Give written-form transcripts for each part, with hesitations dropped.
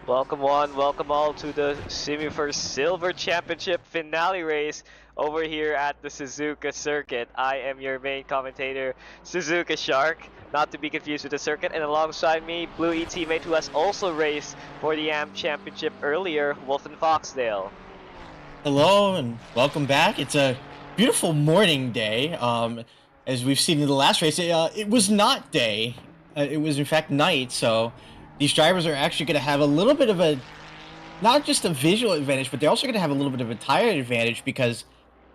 Welcome one, welcome all to the Simufur Silver Championship finale race over here at the Suzuka circuit. I am your main commentator, Suzuka Shark, not to be confused with the circuit, and alongside me, Blue E teammate who has also raced for the AM Championship earlier, Wolfin Foxdale. Hello and welcome back. It's a beautiful morning day. As we've seen in the last race, it was not day. It was in fact night. So these drivers are actually going to have a little bit of a, not just a visual advantage, but they're also going to have a little bit of a tire advantage because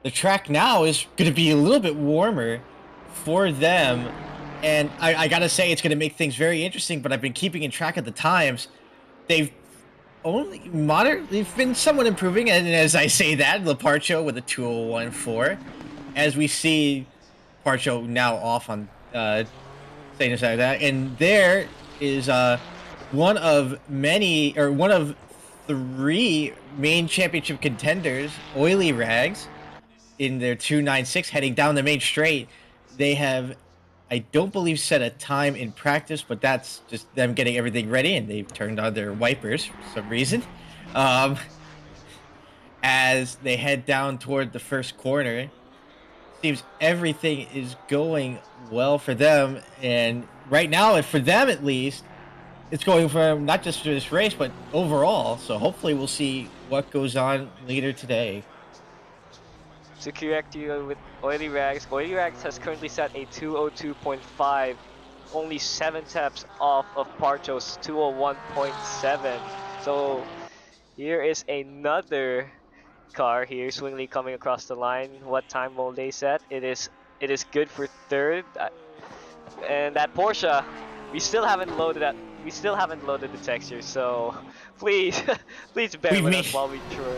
the track now is going to be a little bit warmer for them. And I got to say, it's going to make things very interesting, but I've been keeping in track of the times. They've they've been somewhat improving, and as I say that, Leparcho with a 2:01.4, as we see Parcho now off on saying aside that, and there is one of three main championship contenders, Oily Rags, in their 2:96 heading down the main straight. They have, I don't believe, set a time in practice, but that's just them getting everything ready, and they've turned on their wipers for some reason. As they head down toward the first corner, seems everything is going well for them, and right now, for them at least, it's going for not just for this race, but overall. So hopefully we'll see what goes on later today. To correct you with Oily Rags has currently set a 2:02.5, only 7 steps off of Parcho's 2:01.7. So here is another car here, Swingley coming across the line. What time will they set? It is good for third, and that Porsche, we still haven't loaded the texture. So please, please bear with us while we try.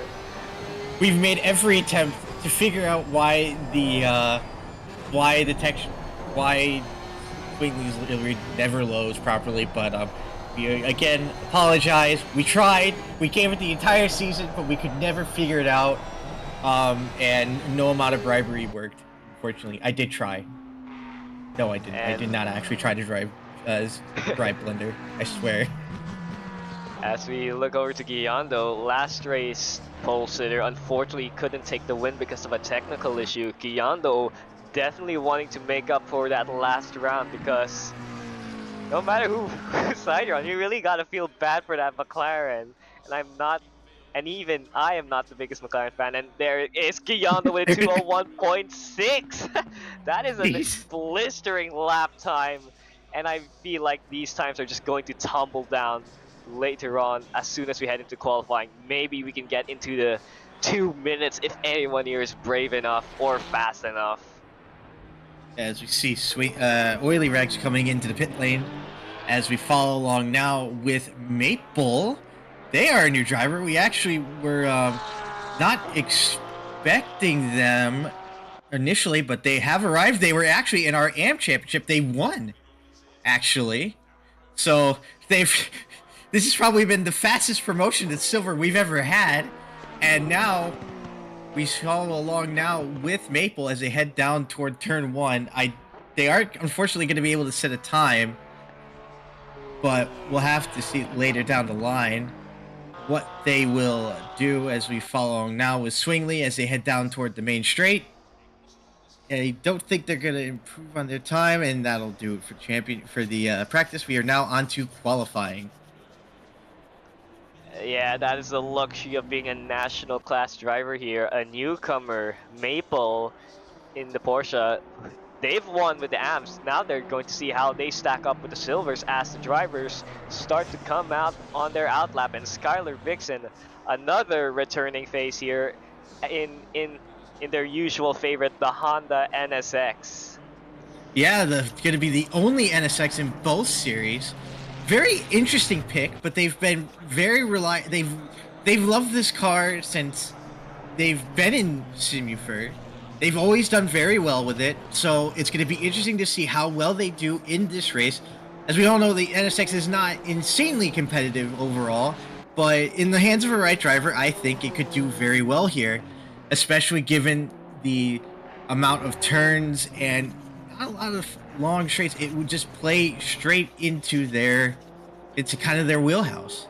We've made every attempt to figure out why Swingley's never loads properly, but we again apologize. We tried. We gave it the entire season, but we could never figure it out. And no amount of bribery worked. Unfortunately, I did try. No, I didn't. I did not actually try to drive bribe Blender. I swear. As we look over to Guiando, last race pole sitter unfortunately couldn't take the win because of a technical issue. Guiando definitely wanting to make up for that last round, because no matter who side you're on, you really gotta feel bad for that McLaren. And even I am not the biggest McLaren fan, and there is Guiando with a 2:01.6. That is a blistering lap time, and I feel like these times are just going to tumble down later on as soon as we head into qualifying. Maybe we can get into the 2 minutes if anyone here is brave enough or fast enough. As we see Oily Rags coming into the pit lane, as we follow along now with Maple. They are a new driver. We actually were not expecting them initially, but they have arrived. They were actually in our AM championship. They won, actually. So this has probably been the fastest promotion to silver we've ever had. And now we follow along now with Maple as they head down toward turn 1. They aren't unfortunately going to be able to set a time, but we'll have to see later down the line what they will do as we follow along now with Swingley as they head down toward the main straight. And I don't think they're going to improve on their time, and that'll do it for the practice. We are now on to qualifying. Yeah, that is the luxury of being a national class driver here. A newcomer, Maple, in the Porsche. They've won with the AMs. Now they're going to see how they stack up with the silvers as the drivers start to come out on their outlap. And Skylar Vixen, another returning face here in their usual favorite, the Honda NSX. Yeah, going to be the only NSX in both series. Very interesting pick, but they've been very They've loved this car since they've been in Simufur. They've always done very well with it, so it's going to be interesting to see how well they do in this race. As we all know, the NSX is not insanely competitive overall, but in the hands of a right driver, I think it could do very well here, especially given the amount of turns and not a lot of long straights. It would just play straight into kind of their wheelhouse.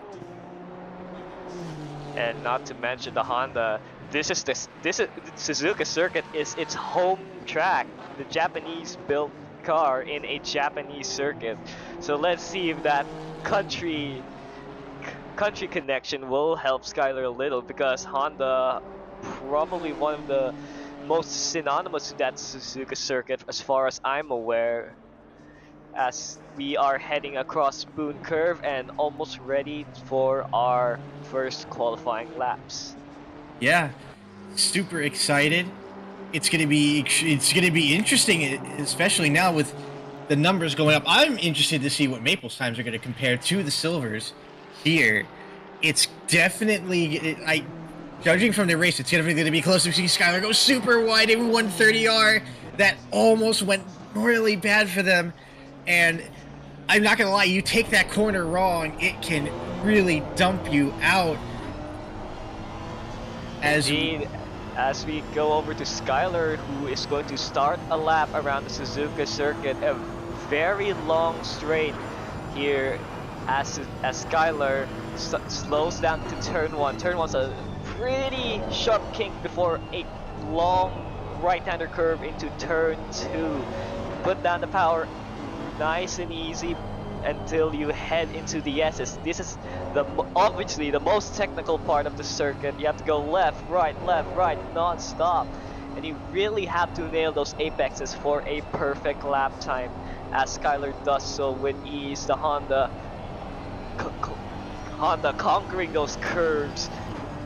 And not to mention the Honda. This is Suzuka circuit is its home track. The Japanese built car in a Japanese circuit. So let's see if that country connection will help Skylar a little, because Honda probably one of the most synonymous to that Suzuka circuit as far as I'm aware, as we are heading across Spoon Curve and almost ready for our first qualifying laps. Yeah, super excited. It's gonna be interesting, especially now with the numbers going up. I'm interested to see what Maple's times are going to compare to the Silvers here. It's definitely, judging from the race, it's definitely going to be close. We see Skylar go super wide in 130R. That almost went really bad for them. And I'm not going to lie, you take that corner wrong, it can really dump you out. Indeed, as we go over to Skylar, who is going to start a lap around the Suzuka circuit, a very long straight here as Skylar slows down to turn 1. Turn 1's a pretty sharp kink before a long right-hander curve into turn 2. Put down the power nice and easy until you head into the S's. This is obviously the most technical part of the circuit. You have to go left, right, non-stop. And you really have to nail those apexes for a perfect lap time, as Skylar does so with ease. The Honda conquering those curves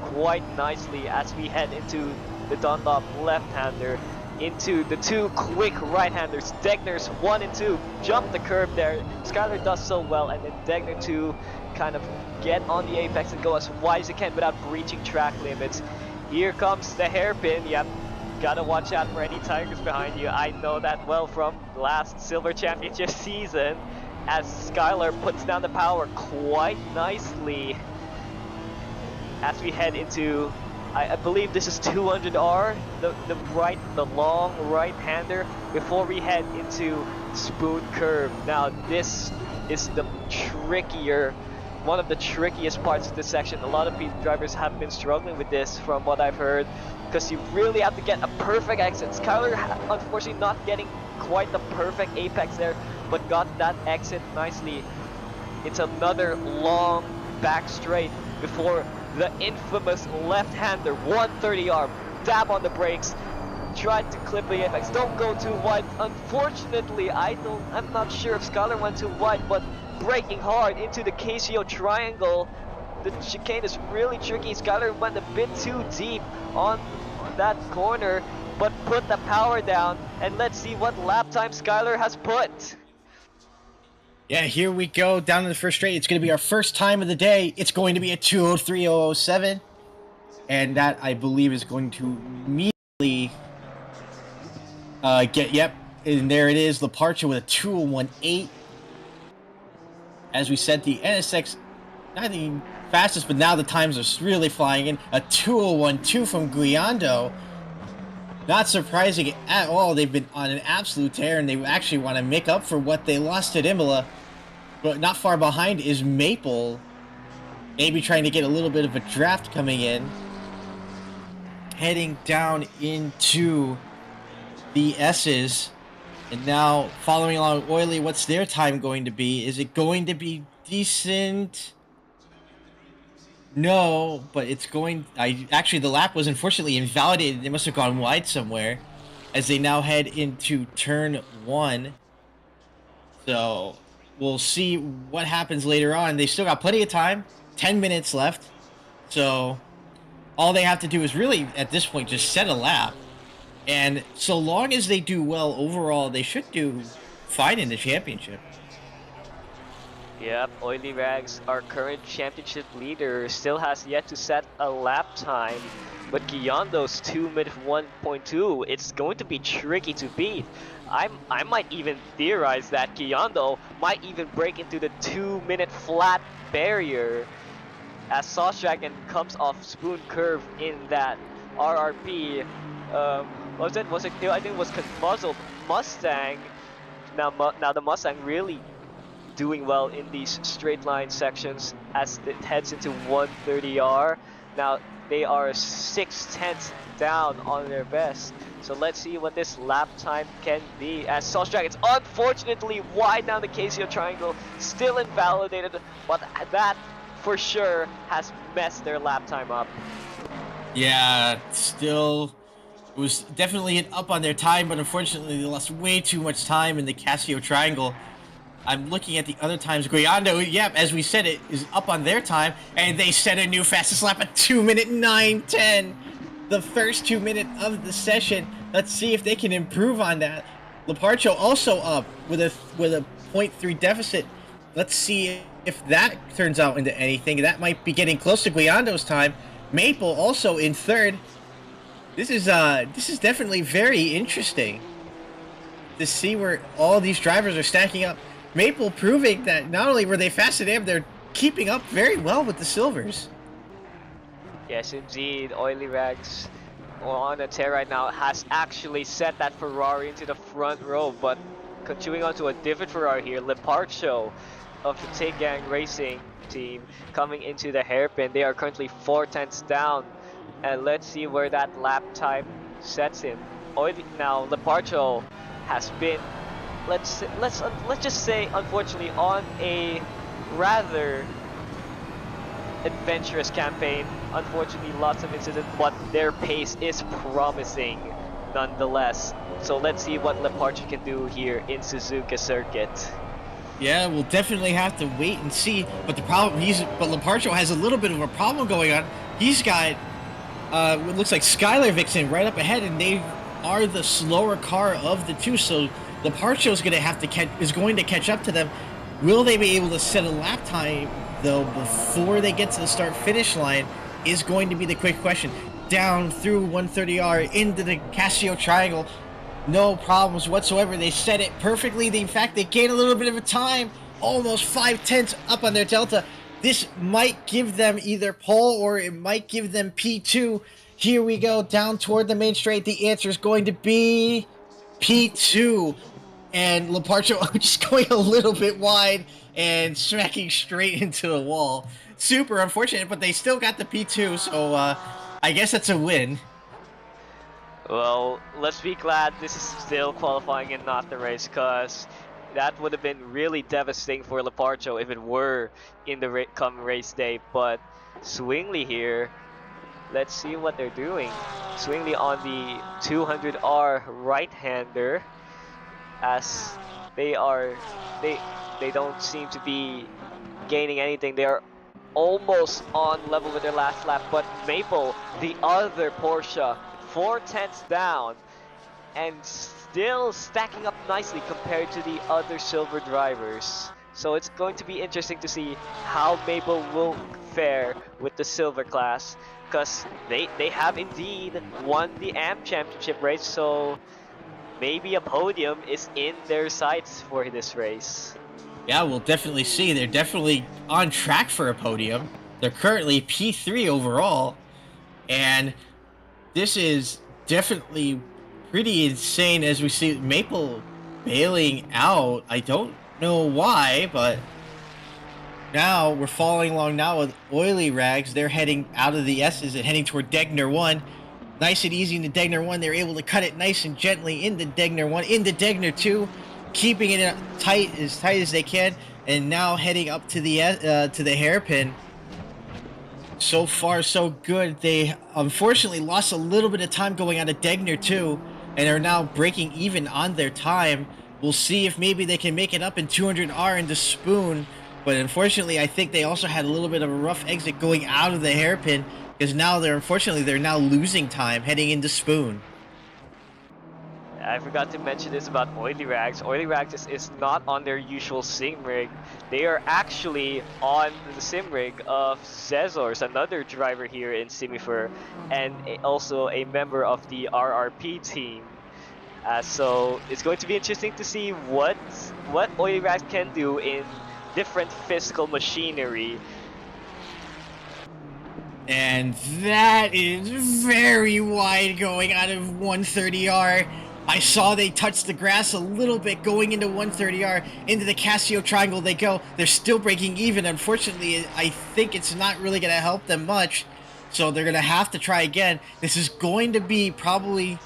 quite nicely as we head into the Dunlop left-hander, into the 2 quick right-handers. Degner's 1 and 2 jump the curve there. Skylar does so well, and then Degner 2 kind of get on the apex and go as wide as he can without breaching track limits. Here comes the hairpin. Yep, gotta watch out for any tigers behind you. I know that well from last Silver Championship season, as Skylar puts down the power quite nicely as we head into, I believe this is 200R, the long right-hander, before we head into Spoon Curve. Now this is the one of the trickiest parts of this section. A lot of drivers have been struggling with this from what I've heard, because you really have to get a perfect exit. Skylar unfortunately not getting quite the perfect apex there, but got that exit nicely. It's another long back straight before the infamous left-hander 130R. Dab on the brakes, tried to clip the apex. Don't go too wide. Unfortunately, I'm not sure if Skylar went too wide, but braking hard into the Casio triangle. The chicane is really tricky. Skylar went a bit too deep on that corner, but put the power down, and let's see what lap time Skylar has put. Yeah, here we go down to the first straight. It's going to be our first time of the day. It's going to be a 2:03.007, and that, I believe, is going to immediately and there it is, Leparcha with a 2:01.8. As we said, the NSX, not the fastest, but now the times are really flying in. A 2:01.2 from Guiando. Not surprising at all. They've been on an absolute tear, and they actually want to make up for what they lost at Imola. But not far behind is Maple, maybe trying to get a little bit of a draft coming in. Heading down into the S's. And now, following along Oily, what's their time going to be? Is it going to be decent? No, but it's going... Actually, the lap was unfortunately invalidated. They must have gone wide somewhere, as they now head into turn 1. So we'll see what happens later on. They still got plenty of time. 10 minutes left. So all they have to do is really, at this point, just set a lap. And so long as they do well overall, they should do fine in the championship. Yep, Oily Rags, our current championship leader, still has yet to set a lap time. But Guiando's 2-minute 1.2, it's going to be tricky to beat. I might even theorize that Guiando might even break into the 2-minute flat barrier, as Sauce Dragon comes off Spoon Curve in that RRP. I think it was muzzled Mustang. Now the Mustang really doing well in these straight line sections as it heads into 130R. Now they are 6/10 down on their best. So let's see what this lap time can be. As Sauce Dragons unfortunately wide down the Casio triangle, still invalidated, but that for sure has messed their lap time up. Yeah, still, it was definitely an up on their time, but unfortunately they lost way too much time in the Casio triangle. I'm looking at the other times. Guayando, yep, as we said, it is up on their time, and they set a new fastest lap at 2:09:10. The first 2 minutes of the session. Let's see if they can improve on that. Leparcho also up with a 0.3 deficit. Let's see if that turns out into anything. That might be getting close to Guayando's time. Maple also in third. This is definitely very interesting to see where all these drivers are stacking up. Maple proving that not only were they fast enough, they're keeping up very well with the silvers. Yes, indeed. Oily Rags on a tear right now has actually set that Ferrari into the front row, but continuing on to a different Ferrari here, Leparcho of the Take Gang Racing team coming into the hairpin. They are currently 4/10 down, and let's see where that lap time sets him. Now Leparcho has been, let's just say, unfortunately, on a rather adventurous campaign. Unfortunately, lots of incidents, but their pace is promising nonetheless. So let's see what Leparcho can do here in Suzuka circuit. Yeah, we'll definitely have to wait and see. But the problem, but Leparcho has a little bit of a problem going on. He's got what looks like Skylar Vixen right up ahead, and they are the slower car of the two. So Leparcho is going to catch up to them. Will they be able to set a lap time though before they get to the start finish line is going to be the quick question. Down through 130R into the Casio triangle, no problems whatsoever. They set it perfectly. In fact, they gain a little bit of a time, almost 5/10 up on their delta. This might give them either pole or it might give them P2. Here we go down toward the main straight. The answer is going to be P2. And Leparcho just going a little bit wide and smacking straight into the wall. Super unfortunate, but they still got the P2, so I guess that's a win. Well, let's be glad this is still qualifying and not the race, because that would have been really devastating for Leparcho if it were in the come race day. But Swingley here, let's see what they're doing. Swingley on the 200R right-hander, as they don't seem to be gaining anything. They are almost on level with their last lap, but Maple, the other Porsche, 4/10 down and still stacking up nicely compared to the other silver drivers. So it's going to be interesting to see how Maple will fare with the silver class, because they have indeed won the AM championship race, so maybe a podium is in their sights for this race. Yeah, we'll definitely see. They're definitely on track for a podium. They're currently P3 overall, and this is definitely pretty insane as we see Maple bailing out. I don't know why, but now we're following along now with Oily Rags. They're heading out of the S's and heading toward Degner 1. Nice and easy into Degner 1. They're able to cut it nice and gently into Degner 1, into Degner 2, keeping it tight as they can, and now heading up to the hairpin. So far, so good. They unfortunately lost a little bit of time going out of Degner 2, and are now breaking even on their time. We'll see if maybe they can make it up in 200R into Spoon, but unfortunately, I think they also had a little bit of a rough exit going out of the hairpin, because now they're now losing time heading into Spoon. I forgot to mention this about Oily Rags. Oily Rags is not on their usual sim rig. They are actually on the sim rig of Zezors, another driver here in Simufur, and also a member of the RRP team. So it's going to be interesting to see what Oily Rags can do in different physical machinery. And that is very wide going out of 130R. I saw they touched the grass a little bit going into 130R. Into the Casio triangle they go. They're still breaking even. Unfortunately, I think it's not really going to help them much. So they're going to have to try again. This is going to be probably...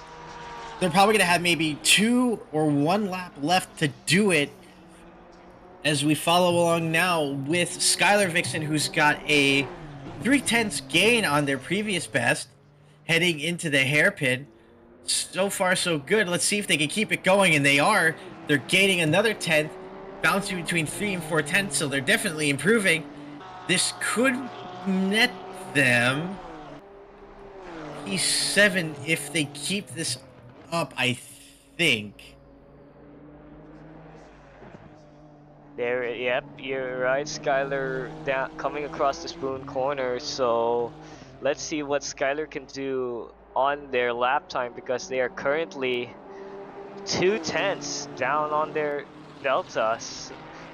They're probably going to have maybe 2 or 1 lap left to do it. As we follow along now with Skylar Vixen, who's got a 3/10 gain on their previous best, heading into the hairpin. So far, so good. Let's see if they can keep it going, and they are. They're gaining another 10th, bouncing between 3 and 4/10, so they're definitely improving. This could net them P7 if they keep this up, I think. There, yep, you're right. Skylar down, coming across the spoon corner, so let's see what Skylar can do on their lap time, because they are currently 2/10 down on their deltas.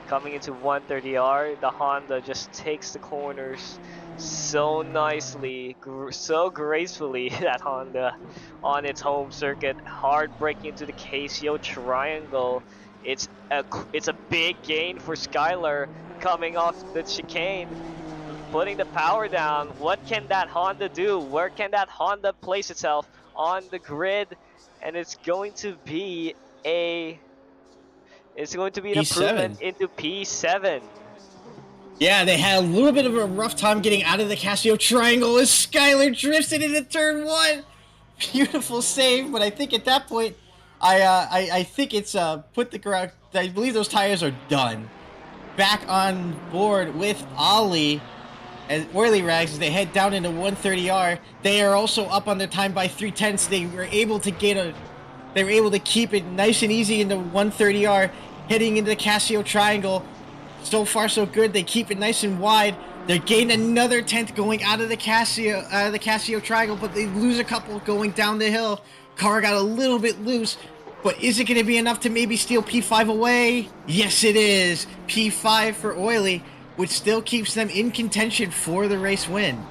Coming into 130R, the Honda just takes the corners so nicely, so gracefully, that Honda on its home circuit, hard braking into the Casio triangle. It's a big gain for Skylar coming off the chicane, putting the power down. What can that Honda do? Where can that Honda place itself on the grid? And it's going to be an improvement into P7. Yeah, they had a little bit of a rough time getting out of the Casio triangle as Skylar drifts it into turn 1. Beautiful save, but I think at that point, I think it's put the ground. I believe those tires are done. Back on board with Ollie and Oily Rags as they head down into 130R. They are also up on their time by 3/10. They were able to They were able to keep it nice and easy into 130R, heading into the Casio triangle. So far, so good. They keep it nice and wide. They gain another 10th going out of the Casio triangle, but they lose a couple going down the hill. Car got a little bit loose, but is it going to be enough to maybe steal P5 away? Yes, it is. P5 for Oily, which still keeps them in contention for the race win.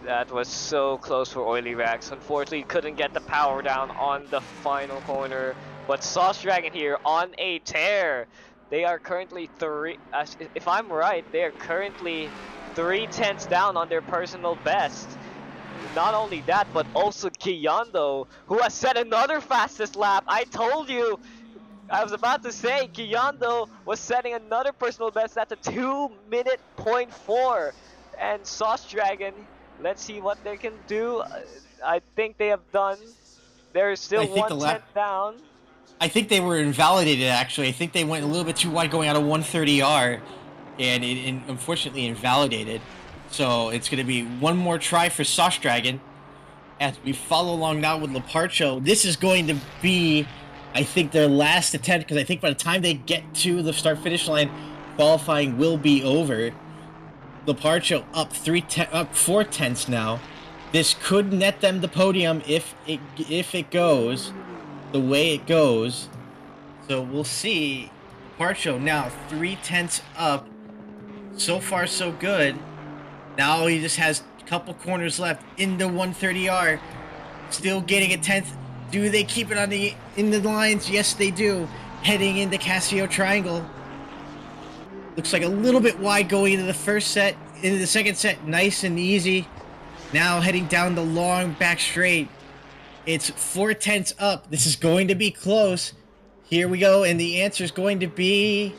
That was so close for Oily Rags. Unfortunately, couldn't get the power down on the final corner. But Sauce Dragon here on a tear. They are currently if I'm right, they are currently 3/10 down on their personal best. Not only that, but also Kiyondo, who has set another fastest lap. I told you, I was about to say, Kiyondo was setting another personal best at the 2:04. And Sauce Dragon, let's see what they can do. I think they have done. They're still 1/10 down. I think they were invalidated, actually. I think they went a little bit too wide going out of 130R, and it unfortunately invalidated. So it's going to be one more try for Sauce Dragon as we follow along now with Leparcho. This is going to be, I think, their last attempt, because I think by the time they get to the start-finish line, qualifying will be over. Leparcho up 4/10 now. This could net them the podium if it goes the way it goes. So we'll see. Leparcho now 3/10 up. So far, so good. Now he just has a couple corners left into 130R. Still getting a 10th. Do they keep it in the lines? Yes, they do. Heading into Casio Triangle. Looks like a little bit wide going into the first set. Into the second set, nice and easy. Now heading down the long back straight. It's 4/10 up. This is going to be close. Here we go, and the answer is going to be...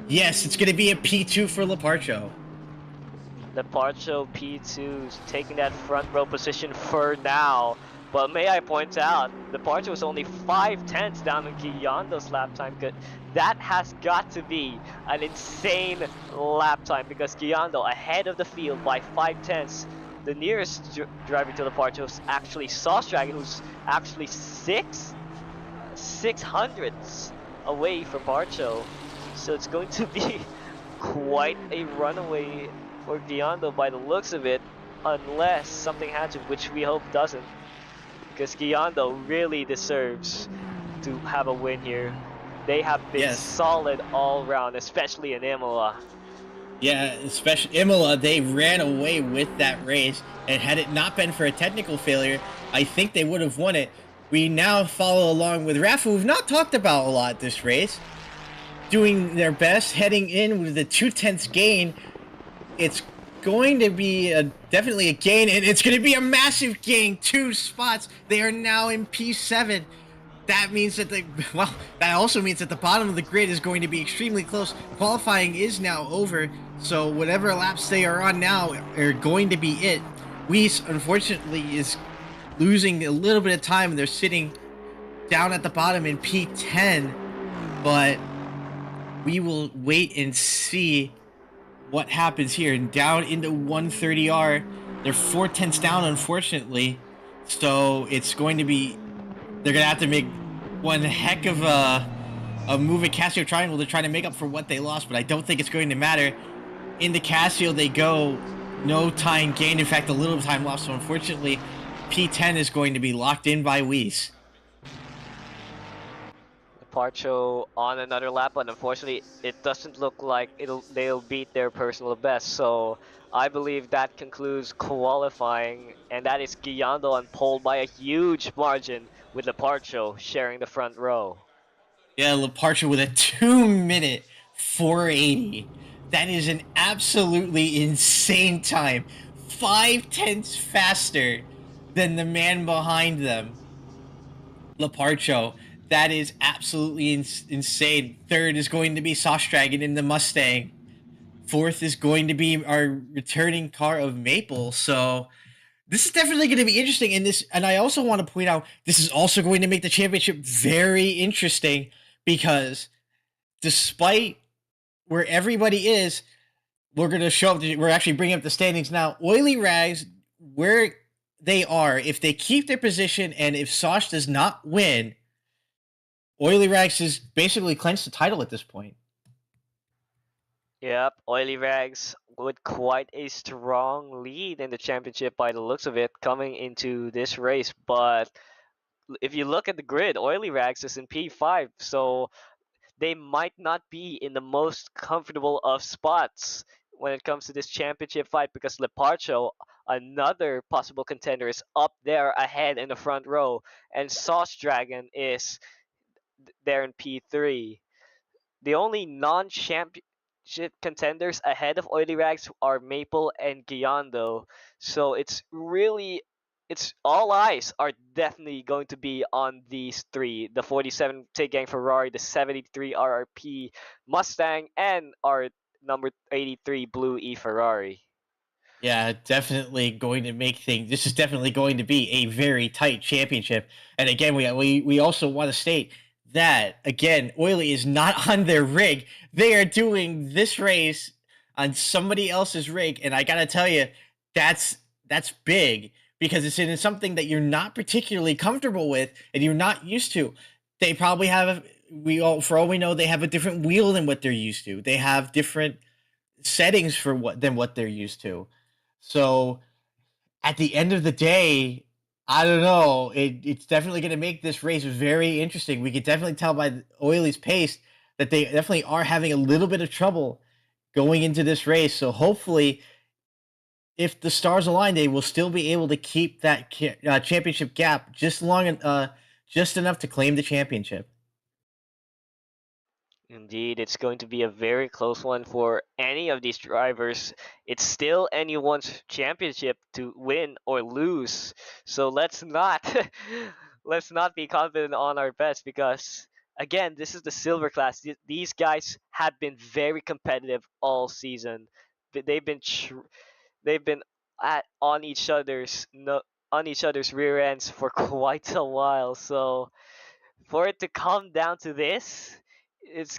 Yes, it's going to be a P2 for Leparcho. Leparcho P2 taking that front row position for now. But may I point out, Leparcho was only 5/10 down on Kiyondo's lap time. That has got to be an insane lap time, because Kiyondo ahead of the field by 5/10. The nearest driver to Leparcho is actually Sauce Dragon, who's actually 6/600ths away from Parcho. So it's going to be quite a runaway for Kiyondo by the looks of it, unless something happens, which we hope doesn't, because Kiyondo really deserves to have a win here. They have been solid all round, especially in Imola. Yeah, especially Imola, they ran away with that race, and had it not been for a technical failure, I think they would have won it. We now follow along with Rafa, who we've not talked about a lot this race, doing their best, heading in with the 2/10 gain. It's going to be definitely a gain, and it's going to be a massive gain. 2 spots. They are now in P7. That means that that also means that the bottom of the grid is going to be extremely close. Qualifying is now over, so whatever laps they are on now are going to be it. Weiss, unfortunately, is losing a little bit of time. They're sitting down at the bottom in P10, but we will wait and see what happens here. And down into 130R, they're 4/10 down, unfortunately. So it's going to be, they're going to have to make one heck of a move at Casio Triangle to try to make up for what they lost, but I don't think it's going to matter. Into Casio they go, no time gained, in fact a little time lost, so unfortunately P10 is going to be locked in by Weiss. Parcho on another lap, but unfortunately it doesn't look like they'll beat their personal best. So I believe that concludes qualifying, and that is Guiando on pole by a huge margin, with Leparcho sharing the front row. Yeah, Leparcha with a 2-minute 480. That is an absolutely insane time. 5/10 faster than the man behind them, Leparcho. That is absolutely insane. Third is going to be Sauce Dragon in the Mustang. Fourth is going to be our returning car of Maple. So this is definitely going to be interesting. And I also want to point out, this is also going to make the championship very interesting, because despite where everybody is, we're going to show up. We're actually bringing up the standings now. Oily Rags, where they are, if they keep their position and if Sauce does not win, Oily Rags has basically clinched the title at this point. Yep, Oily Rags with quite a strong lead in the championship by the looks of it coming into this race. But if you look at the grid, Oily Rags is in P5, so they might not be in the most comfortable of spots when it comes to this championship fight, because Leparcho, another possible contender, is up there ahead in the front row, and Sauce Dragon is there in P3. The only non-championship contenders ahead of Oily Rags are Maple and Guiando. So it's all eyes are definitely going to be on these three: the 47 Tig Gang Ferrari, the 73 RRP Mustang, and our number 83 Blue E Ferrari. Yeah, definitely going to make things. This is definitely going to be a very tight championship. And again, we also want to state that again, Oily is not on their rig. They are doing this race on somebody else's rig, and I gotta tell you, that's big, because it's in something that you're not particularly comfortable with and you're not used to. They probably have for all we know, they have a different wheel than what they're used to. They have different settings for what they're used to. So at the end of the day, I don't know. It's definitely going to make this race very interesting. We could definitely tell by Oily's pace that they definitely are having a little bit of trouble going into this race. So hopefully, if the stars align, they will still be able to keep that championship gap just enough to claim the championship. Indeed, it's going to be a very close one for any of these drivers. It's still anyone's championship to win or lose. So let's not let's not be confident on our best, because again, this is the silver class. These guys have been very competitive all season. They've been they've been on each other's no, on each other's rear ends for quite a while. So for it to come down to this, it's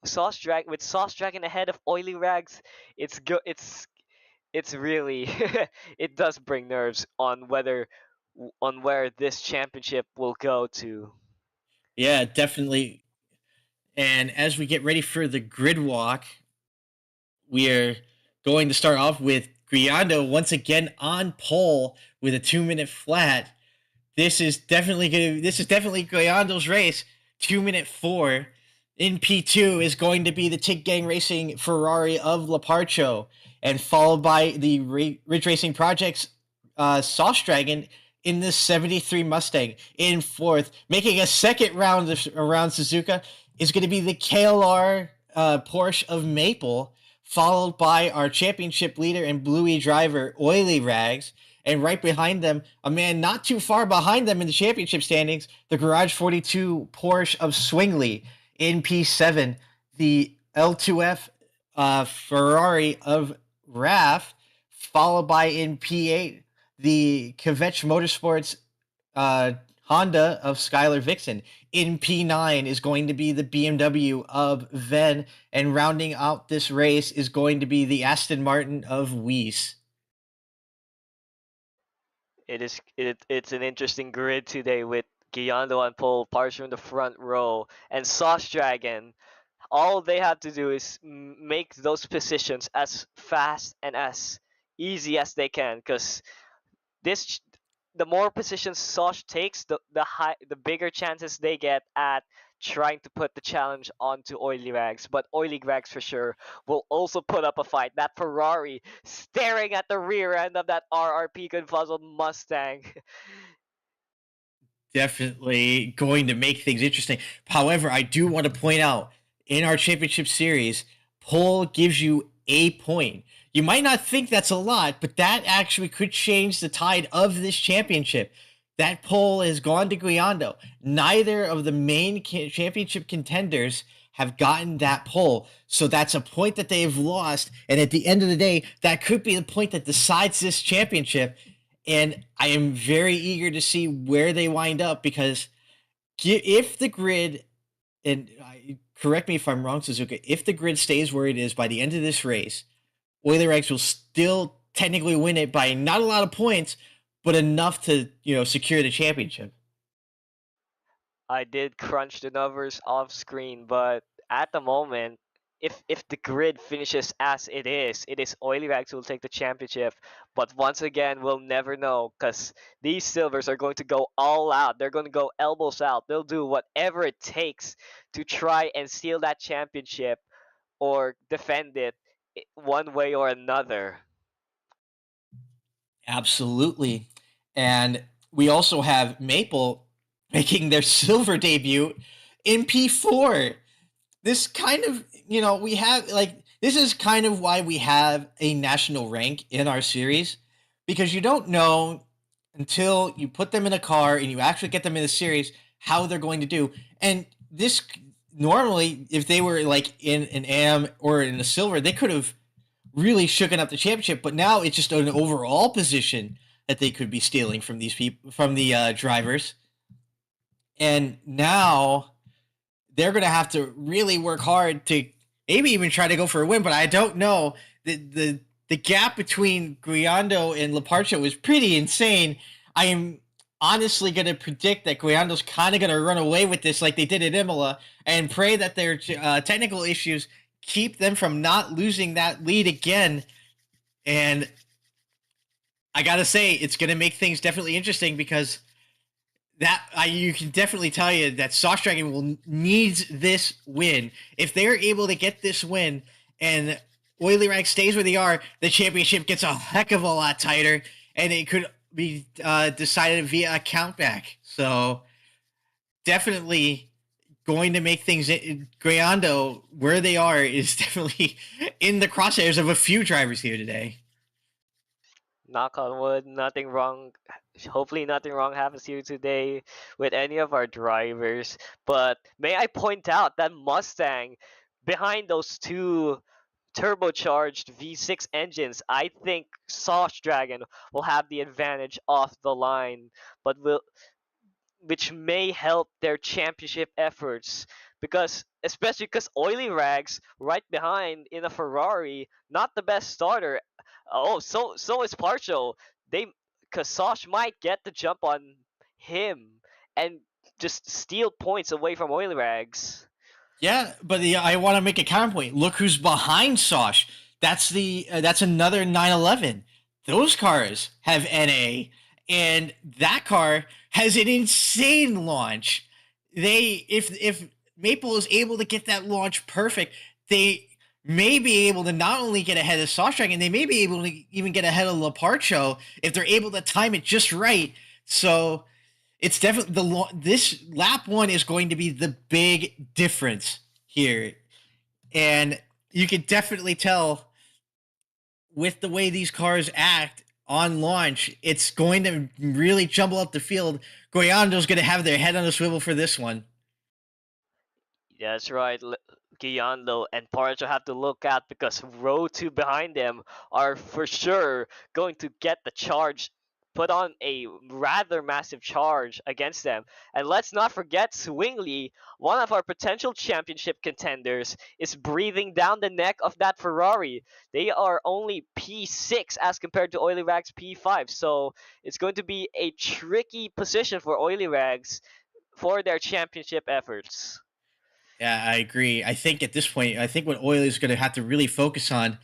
Sauce Dragon ahead of Oily Rags. It's really it does bring nerves on where this championship will go to. Yeah, definitely. And as we get ready for the grid walk, we are going to start off with Guiando once again on pole with a 2-minute flat. This is definitely Guiando's race. 2-minute 4. In P2 is going to be the Tig Gang Racing Ferrari of Leparcho, and followed by the Ridge Racing Project's Sauce Dragon in the 73 Mustang. In fourth, making a second round around Suzuka, is going to be the KLR Porsche of Maple, followed by our championship leader and Bluey driver, Oily Rags. And right behind them, a man not too far behind them in the championship standings, the Garage 42 Porsche of Swingley in P7, the L2F Ferrari of Raf, followed by in P8, the Kvetch Motorsports Honda of Skylar Vixen. In P9 is going to be the BMW of Ven, and rounding out this race is going to be the Aston Martin of Weiss. It's an interesting grid today with Giando on pole, Parsha in the front row, and Sauce Dragon. All they have to do is make those positions as fast and as easy as they can, because this the more positions Sosh takes, the bigger chances they get at trying to put the challenge onto Oily Rags. But Oily Rags for sure will also put up a fight. That Ferrari staring at the rear end of that RRP confuzzled Mustang. Definitely going to make things interesting. However, I do want to point out in our championship series, pole gives you a point. You might not think that's a lot, but that actually could change the tide of this championship. That pole has gone to Guiando. Neither of the main championship contenders have gotten that pole. So that's a point that they've lost. And at the end of the day, that could be the point that decides this championship. And I am very eager to see where they wind up, because if the grid, and correct me if I'm wrong, Suzuka, if the grid stays where it is by the end of this race, Oily Rags will still technically win it by not a lot of points, but enough to, secure the championship. I did crunch the numbers off screen, but at the moment, if the grid finishes as it is Oily Rags who will take the championship. But once again, we'll never know, because these silvers are going to go all out. They're going to go elbows out. They'll do whatever it takes to try and steal that championship or defend it one way or another. Absolutely. And we also have Maple making their silver debut in P4. This kind of, we have, this is kind of why we have a national rank in our series, because you don't know until you put them in a car and you actually get them in the series how they're going to do. And this, normally, if they were like in an AM or in a silver, they could have really shooken up the championship. But now it's just an overall position that they could be stealing from these people, from the drivers. And now they're going to have to really work hard to maybe even try to go for a win. But I don't know. The gap between Guiando and Leparcho is pretty insane. I am honestly going to predict that Guiando's kind of going to run away with this like they did at Imola, and pray that their technical issues keep them from not losing that lead again. And I got to say, it's going to make things definitely interesting, because you can definitely tell you that Sauce Dragon needs this win. If they're able to get this win and Oily Rag stays where they are, the championship gets a heck of a lot tighter, and it could be decided via a countback. So definitely going to make things, Guiando, where they are, is definitely in the crosshairs of a few drivers here today. Knock on wood, nothing wrong. Hopefully nothing wrong happens here today with any of our drivers. But may I point out that Mustang, behind those two turbocharged V6 engines, I think Sauce Dragon will have the advantage off the line, but which may help their championship efforts, especially because Oily Rags right behind in a Ferrari, not the best starter. Oh, so is Partial. Because Sosh might get the jump on him and just steal points away from Oily Rags. Yeah, but I want to make a counterpoint. Look who's behind Sosh. That's another 911. Those cars have NA, and that car has an insane launch. If Maple is able to get that launch perfect, they may be able to not only get ahead of Sauce Dragon, they may be able to even get ahead of Leparcho if they're able to time it just right. So it's definitely this lap one is going to be the big difference here. And you can definitely tell with the way these cars act on launch, it's going to really jumble up the field. Goyando's going to have their head on a swivel for this one. That's right, Giando and Parcho have to look out because row 2 behind them are for sure going to get the charge, put on a rather massive charge against them. And let's not forget Swingley, one of our potential championship contenders, is breathing down the neck of that Ferrari. They are only P6 as compared to Oily Rags P5, so it's going to be a tricky position for Oily Rags for their championship efforts. Yeah, I agree. I think at this point, I think what Oilers is going to have to really focus on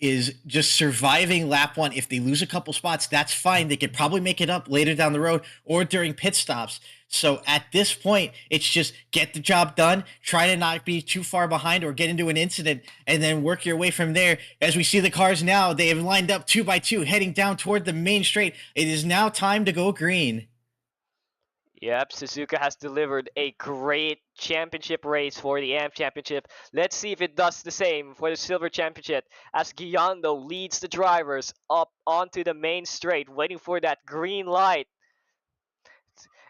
is just surviving lap one. If they lose a couple spots, that's fine. They could probably make it up later down the road or during pit stops. So at this point, it's just get the job done, try to not be too far behind or get into an incident, and then work your way from there. As we see the cars now, they have lined up 2x2, heading down toward the main straight. It is now time to go green. Yep, Suzuka has delivered a great championship race for the AMP Championship. Let's see if it does the same for the Silver Championship as Giando leads the drivers up onto the main straight, waiting for that green light.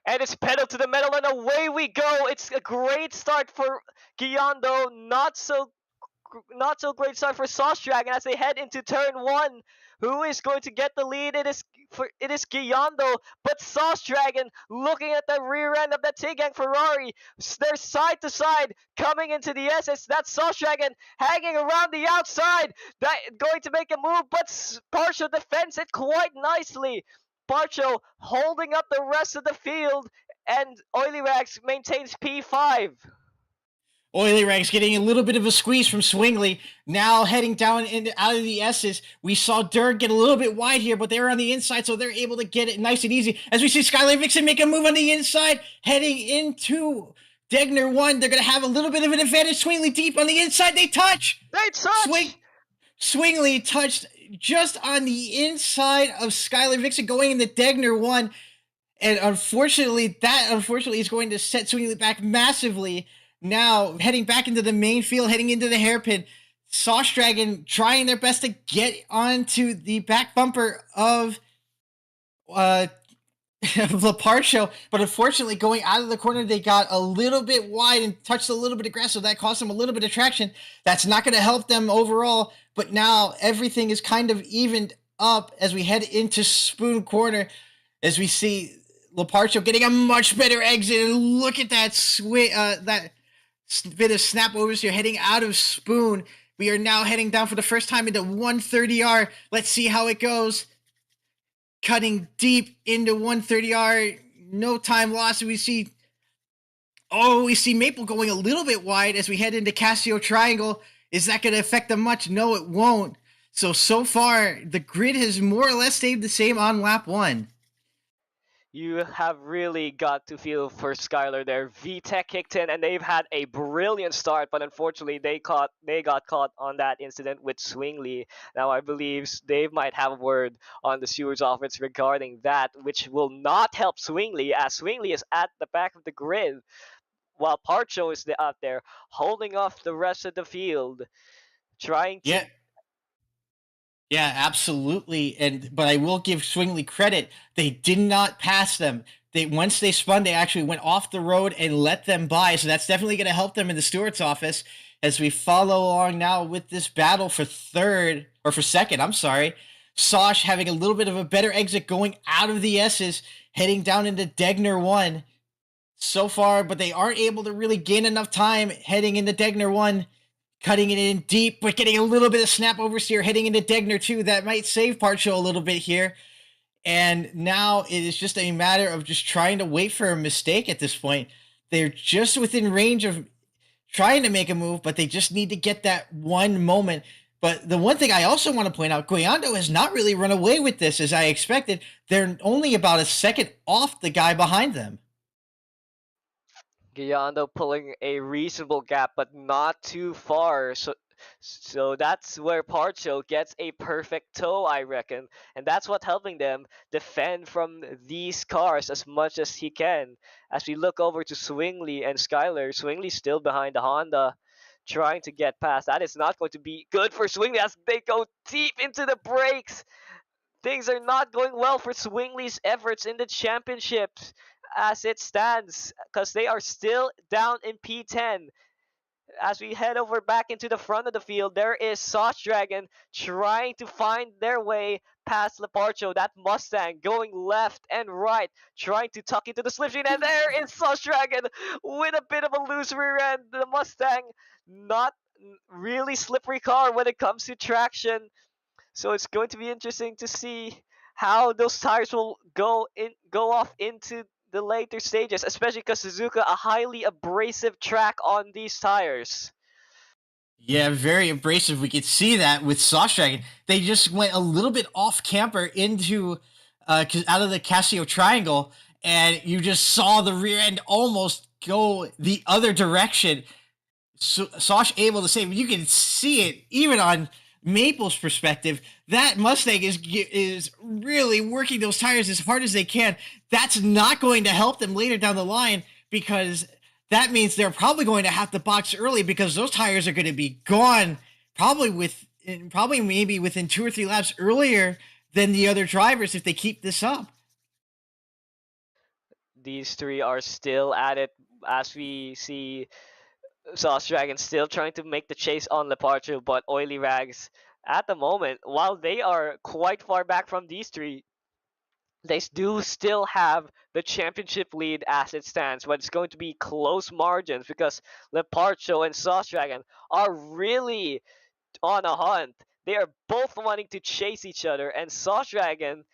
And it's pedal to the metal, and away we go. It's a great start for Giando, not so great start for Sauce Dragon as they head into turn one. Who is going to get the lead? It is Giando, but Sauce Dragon looking at the rear end of the Tigang Ferrari. They're side to side coming into the SS. That's Sauce Dragon hanging around the outside. That going to make a move, but Parcho defends it quite nicely. Parcho holding up the rest of the field, and Oily Rags maintains P5. Oily Rags getting a little bit of a squeeze from Swingley. Now heading down out of the S's. We saw Dirk get a little bit wide here, but they're on the inside, so they're able to get it nice and easy. As we see Skylar Vixen make a move on the inside, heading into Degner 1. They're going to have a little bit of an advantage. Swingley deep on the inside. They touch! They touch! Swingley touched just on the inside of Skylar Vixen going into Degner 1. And unfortunately is going to set Swingley back massively. Now, heading back into the main field, heading into the hairpin, Sauce Dragon trying their best to get onto the back bumper of Laparcho, but unfortunately, going out of the corner, they got a little bit wide and touched a little bit of grass, so that cost them a little bit of traction. That's not going to help them overall, but now everything is kind of evened up as we head into Spoon Corner, as we see Laparcho getting a much better exit, and look at that that bit of snap overs here heading out of Spoon. We are now heading down for the first time into 130R. Let's see how it goes. Cutting deep into 130R. No time lost. We see Maple going a little bit wide as we head into Casio Triangle. Is that going to affect them much? No, it won't. So far, the grid has more or less stayed the same on lap one. You have really got to feel for Skylar there. VTech kicked in and they've had a brilliant start, but unfortunately they got caught on that incident with Swingley. Now I believe Dave might have a word on the stewards office regarding that, which will not help Swingley, as Swingley is at the back of the grid while Parcho is out there holding off the rest of the field, trying to... Yeah, absolutely. But I will give Swingley credit. They did not pass them. Once they spun, they actually went off the road and let them by. So that's definitely going to help them in the steward's office as we follow along now with this battle for second. I'm sorry. Sosh having a little bit of a better exit going out of the S's, heading down into Degner 1 so far, but they aren't able to really gain enough time heading into Degner 1. Cutting it in deep, but getting a little bit of snap oversteer heading into Degner 2. That might save Parcho a little bit here. And now it is just a matter of just trying to wait for a mistake at this point. They're just within range of trying to make a move, but they just need to get that one moment. But the one thing I also want to point out, Guayando has not really run away with this as I expected. They're only about a second off the guy behind them. Giando pulling a reasonable gap, but not too far. So that's where Parcho gets a perfect toe, I reckon. And that's what's helping them defend from these cars as much as he can. As we look over to Swingley and Skylar, Swingley's still behind the Honda. trying to get past. That is not going to be good for Swingley as they go deep into the breaks. Things are not going well for Swingley's efforts in the championships as it stands because they are still down in P10. As we head over back into the front of the field, there is Sauce Dragon trying to find their way past Leparcho, that Mustang going left and right, trying to tuck into the slipstream, and there is Sauce Dragon with a bit of a loose rear end. The Mustang, not really slippery car when it comes to traction, so it's going to be interesting to see how those tires will go off into the later stages, especially because Suzuka a highly abrasive track on these tires. Yeah, very abrasive. We could see that with Sauce Dragon. They just went a little bit off camper into out of the Casio triangle, and you just saw the rear end almost go the other direction. So, Sauce able to save. You can see it even on Maple's perspective. That Mustang is really working those tires as hard as they can. That's not going to help them later down the line because that means they're probably going to have to box early because those tires are going to be gone probably maybe within 2 or 3 laps earlier than the other drivers if they keep this up. These three are still at it as we see Sauce Dragon still trying to make the chase on Leparcho, but Oily Rags at the moment, while they are quite far back from these three, they do still have the championship lead as it stands, but it's going to be close margins because Leparcho and Sauce Dragon are really on a hunt. They are both wanting to chase each other, and Sauce Dragon,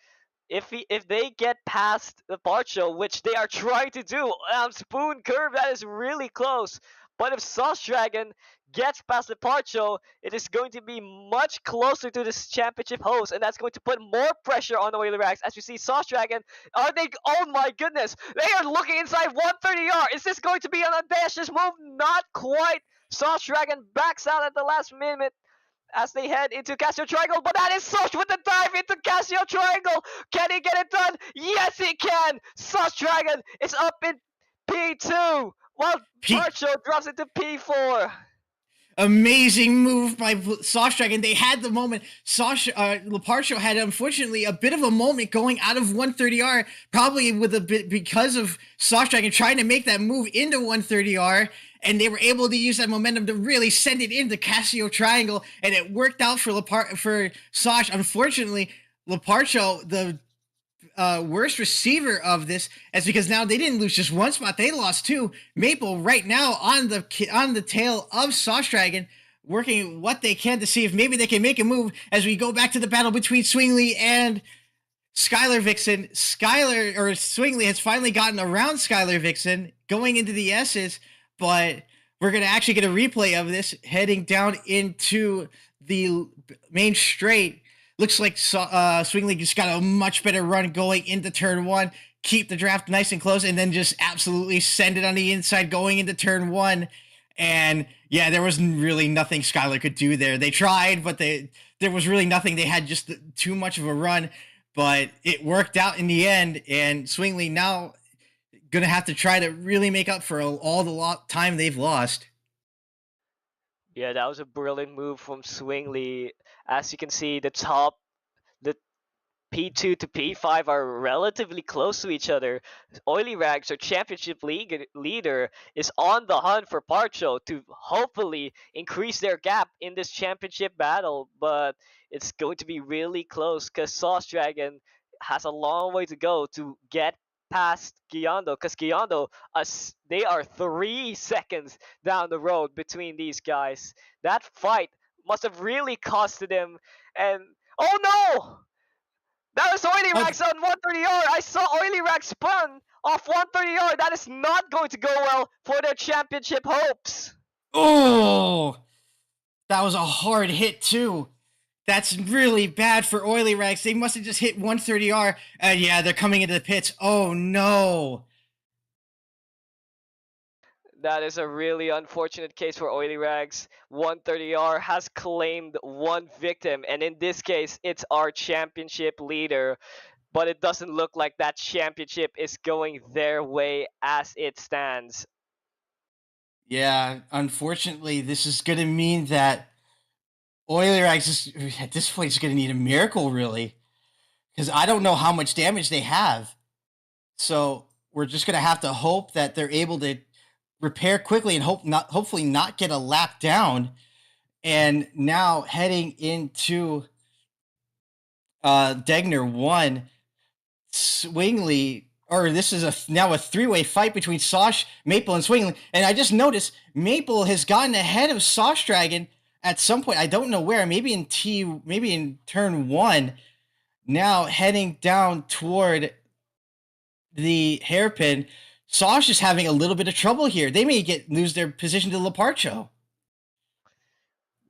if they get past the part show, which they are trying to do, spoon curve, that is really close. But if Sauce Dragon gets past the part show, it is going to be much closer to this championship host, and that's going to put more pressure on the Oily Rags. As we see Sauce Dragon, are they? Oh my goodness, they are looking inside 130R. Is this going to be an audacious move? Not quite. Sauce Dragon backs out at the last minute as they head into Casio Triangle, but that is Sauce with the dive into Casio Triangle. Can he get it done? Yes, he can. Sauce Dragon is up in P2, while Parcho drops into P4. Amazing move by Sauce Dragon. They had the moment. Leparcho had unfortunately a bit of a moment going out of 130R, probably with a bit because of Sauce Dragon trying to make that move into 130R, and they were able to use that momentum to really send it into Casio Triangle, and it worked out for Sauce. Unfortunately, Leparcho, the worst receiver of this, is because now they didn't lose just one spot, they lost two. Maple right now on the tail of Sauce Dragon, working what they can to see if maybe they can make a move as we go back to the battle between Swingley and Skylar Vixen. Swingley has finally gotten around Skylar Vixen going into the S's, but we're going to actually get a replay of this heading down into the main straight. Looks like Swingley just got a much better run going into turn one, keep the draft nice and close, and then just absolutely send it on the inside going into turn one. And yeah, there was really nothing Skylar could do there. They tried, but there was really nothing. They had just too much of a run, but it worked out in the end. And Swingley now going to have to try to really make up for all the time they've lost. Yeah, that was a brilliant move from Swingley. As you can see, the P2 to P5 are relatively close to each other. Oily Rags, our championship leader, is on the hunt for Parcho to hopefully increase their gap in this championship battle, but it's going to be really close because Sauce Dragon has a long way to go to get past Giondo, because Giondo, they are 3 seconds down the road between these guys. That fight must have really costed him, and oh no! That was Oily Rags on 130R. I saw Oily Rags spun off 130R. That is not going to go well for their championship hopes. Oh, that was a hard hit too. That's really bad for Oily Rags. They must have just hit 130R. Yeah, they're coming into the pits. Oh no. That is a really unfortunate case for Oily Rags. 130R has claimed one victim, and in this case, it's our championship leader. But it doesn't look like that championship is going their way as it stands. Yeah, unfortunately, this is going to mean that Oiler Rags is, at this point is going to need a miracle, really, because I don't know how much damage they have. So we're just going to have to hope that they're able to repair quickly and hopefully not get a lap down. And now heading into Degner 1, Swingley, or this is now a three-way fight between Sosh, Maple, and Swingley. And I just noticed Maple has gotten ahead of Sosh Dragon at some point. I don't know where. Maybe in turn 1. Now heading down toward the hairpin. Sosh is having a little bit of trouble here. They may lose their position to Leparcho.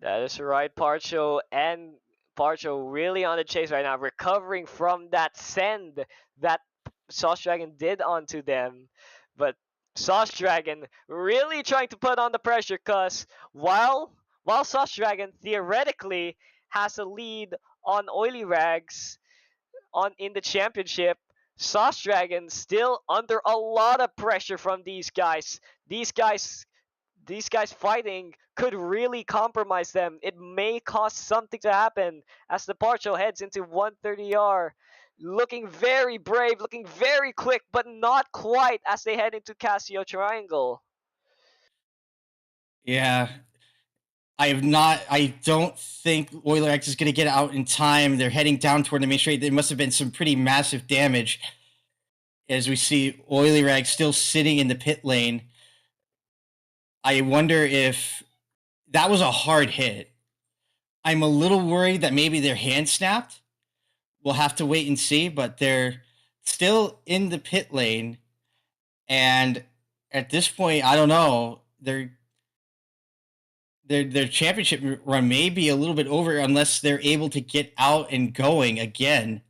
That is right, Parcho, and Parcho really on the chase right now, recovering from that send that Sauce Dragon did onto them. But Sauce Dragon really trying to put on the pressure, cause while Sauce Dragon theoretically has a lead on Oily Rags on in the championship, Sauce Dragon still under a lot of pressure from these guys. These guys fighting could really compromise them. It may cause something to happen as the Parcho heads into 130R. Looking very brave, looking very quick, but not quite as they head into Casio Triangle. Yeah, I don't think Oiler X is going to get out in time. They're heading down toward the main straight. There must have been some pretty massive damage as we see Oily Rag still sitting in the pit lane. I wonder if that was a hard hit. I'm a little worried that maybe their hand snapped. We'll have to wait and see, but they're still in the pit lane. And at this point, I don't know. Their championship run may be a little bit over unless they're able to get out and going again.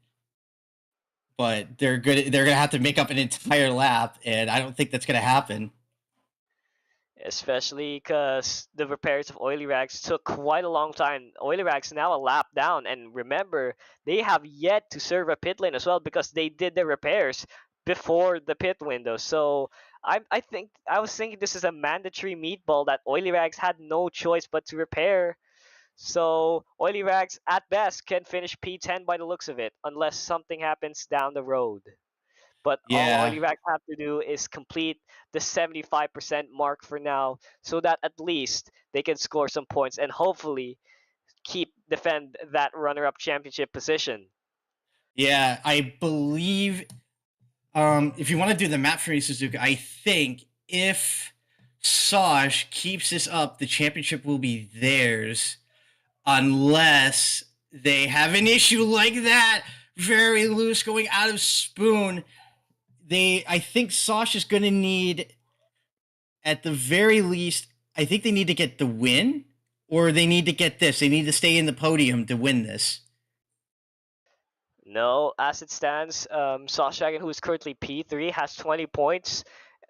But they're good. They're gonna have to make up an entire lap, and I don't think that's gonna happen. Especially because the repairs of Oily Rags took quite a long time. Oily Rags now a lap down, and remember, they have yet to serve a pit lane as well because they did the repairs before the pit window. So I was thinking this is a mandatory meatball that Oily Rags had no choice but to repair. So Oily Rags at best can finish P10 by the looks of it, unless something happens down the road. But all Yeah, Oily Rags have to do is complete the 75% mark for now, so that at least they can score some points and hopefully defend that runner-up championship position. yeah. I believe if you want to do the map for me, Suzuka, I think if Saj keeps this up, the championship will be theirs, unless they have an issue like that, very loose going out of Spoon. I think Saj is going to need, at the very least, I think they need to get the win, or they need to get this. They need to stay in the podium to win this. No, as it stands, Sawshagan, who is currently P3, has 20 points.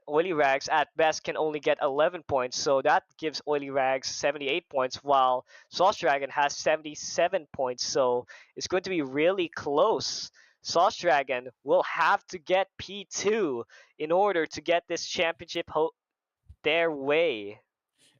Oily Rags at best can only get 11 points, so that gives Oily Rags 78 points, while Sauce Dragon has 77 points, so it's going to be really close. Sauce Dragon will have to get P2 in order to get this championship their way.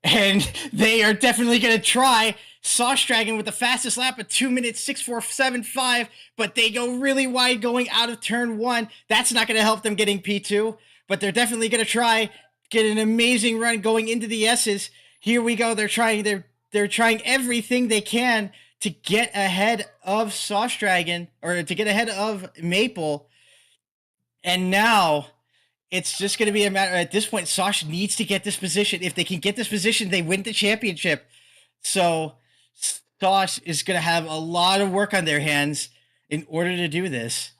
And they are definitely going to try. Sauce Dragon with the fastest lap of 2 minutes 6:4.75, but they go really wide going out of turn 1. That's not going to help them getting P2, but they're definitely going to try get an amazing run going into the S's. Here we go. They're trying everything they can to get ahead of Sauce Dragon, or to get ahead of Maple. And now it's just going to be a matter at this point. Sauce needs to get this position. If they can get this position, they win the championship. So Sauce is going to have a lot of work on their hands in order to do this.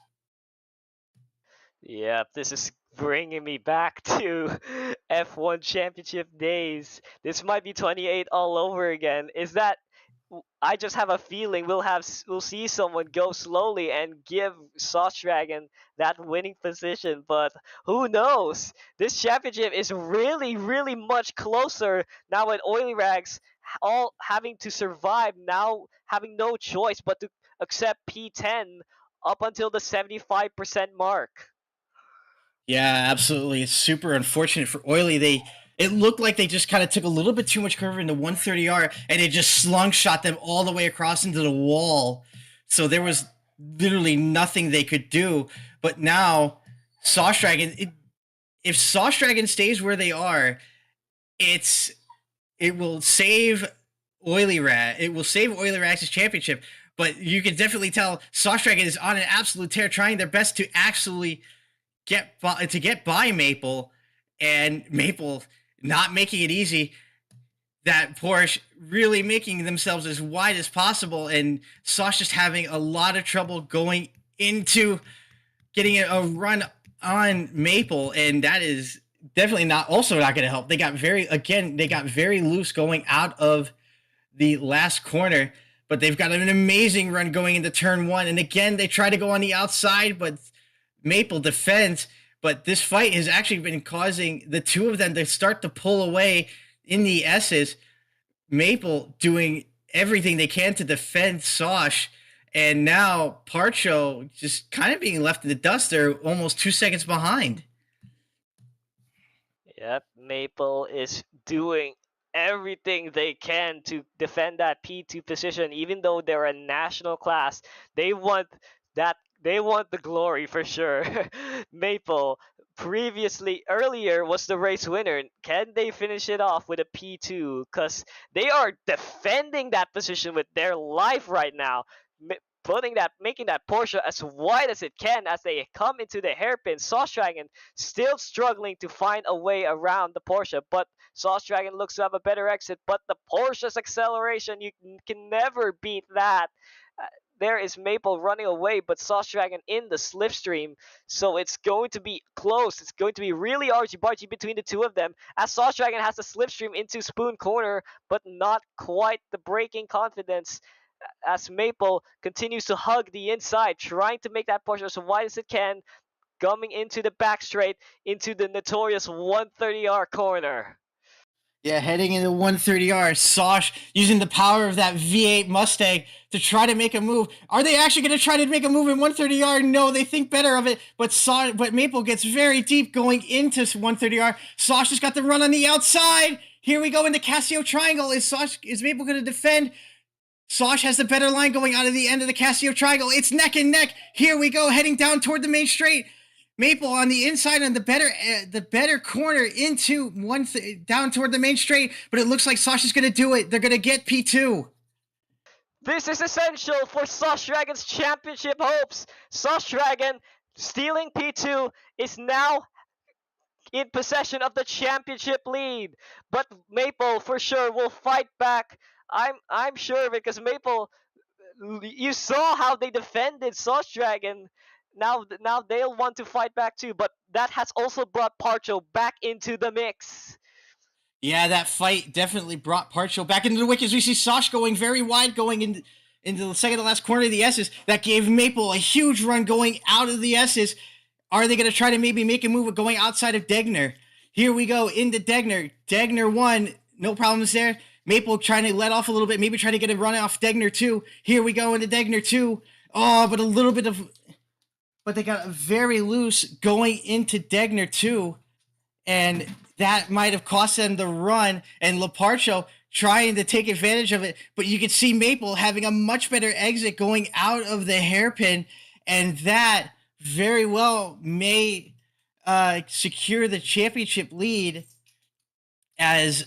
Yeah, this is bringing me back to F1 championship days. This might be 28 all over again. Is that I just have a feeling we'll see someone go slowly and give Sauce Dragon that winning position, but who knows? This championship is really much closer now with Oily Rags all having to survive now, having no choice but to accept P10 up until the 75% mark. Yeah, absolutely. It's super unfortunate for Oily. It looked like they just kind of took a little bit too much cover into 130R, and it just slung shot them all the way across into the wall. So there was literally nothing they could do. But now, Sauce Dragon, if Sauce Dragon stays where they are, it will save Oily Rat. It will save Oily Rat's championship. But you can definitely tell Sauce Dragon is on an absolute tear, trying their best to actually get by Maple, and Maple not making it easy. That Porsche really making themselves as wide as possible, and Sauce just having a lot of trouble going into getting a run on Maple, and that is definitely not going to help. They got very loose going out of the last corner, but they've got an amazing run going into turn 1, and again they try to go on the outside, but Maple defends. But this fight has actually been causing the two of them to start to pull away in the S's. Maple doing everything they can to defend Sauce, and now Parcho just kind of being left in the dust. They're almost 2 seconds behind. Yep, Maple is doing everything they can to defend that P2 position, even though they're a national class. They want the glory for sure. Maple earlier was the race winner. Can they finish it off with a P2? Because they are defending that position with their life right now, making that Porsche as wide as it can as they come into the hairpin. Sauce Dragon still struggling to find a way around the Porsche, but Sauce Dragon looks to have a better exit. But the Porsche's acceleration, you can never beat that. There is Maple running away, but Sauce Dragon in the slipstream. So it's going to be close. It's going to be really argy-bargy between the two of them, as Sauce Dragon has the slipstream into Spoon Corner, but not quite the braking confidence, as Maple continues to hug the inside, trying to make that Porsche as wide as it can, coming into the back straight, into the notorious 130R corner. Yeah, heading into 130R, Sauce using the power of that V8 Mustang to try to make a move. Are they actually going to try to make a move in 130R? No, they think better of it, but Maple gets very deep going into 130R. Sauce just got the run on the outside. Here we go in the Casio Triangle. Is Maple going to defend? Sauce has the better line going out of the end of the Casio Triangle. It's neck and neck. Here we go, heading down toward the main straight. Maple on the inside on the better corner into down toward the main straight, but it looks like Sauce is going to do it. They're going to get P2. This is essential for Sauce Dragon's championship hopes. Sauce Dragon stealing P2 is now in possession of the championship lead, but Maple for sure will fight back. I'm sure, because Maple, you saw how they defended Sauce Dragon. Now they'll want to fight back too, but that has also brought Parcho back into the mix. Yeah, that fight definitely brought Parcho back into the wickets. We see Sauce going very wide, going into the second to last corner of the S's. That gave Maple a huge run going out of the S's. Are they going to try to maybe make a move of going outside of Degner? Here we go into Degner. Degner 1, no problems there. Maple trying to let off a little bit, maybe trying to get a run off Degner 2. Here we go into Degner 2. Oh, but a little bit of... But they got very loose going into Degner 2, and that might have cost them the run, and Leparcho trying to take advantage of it, but you can see Maple having a much better exit going out of the hairpin, and that very well may secure the championship lead, as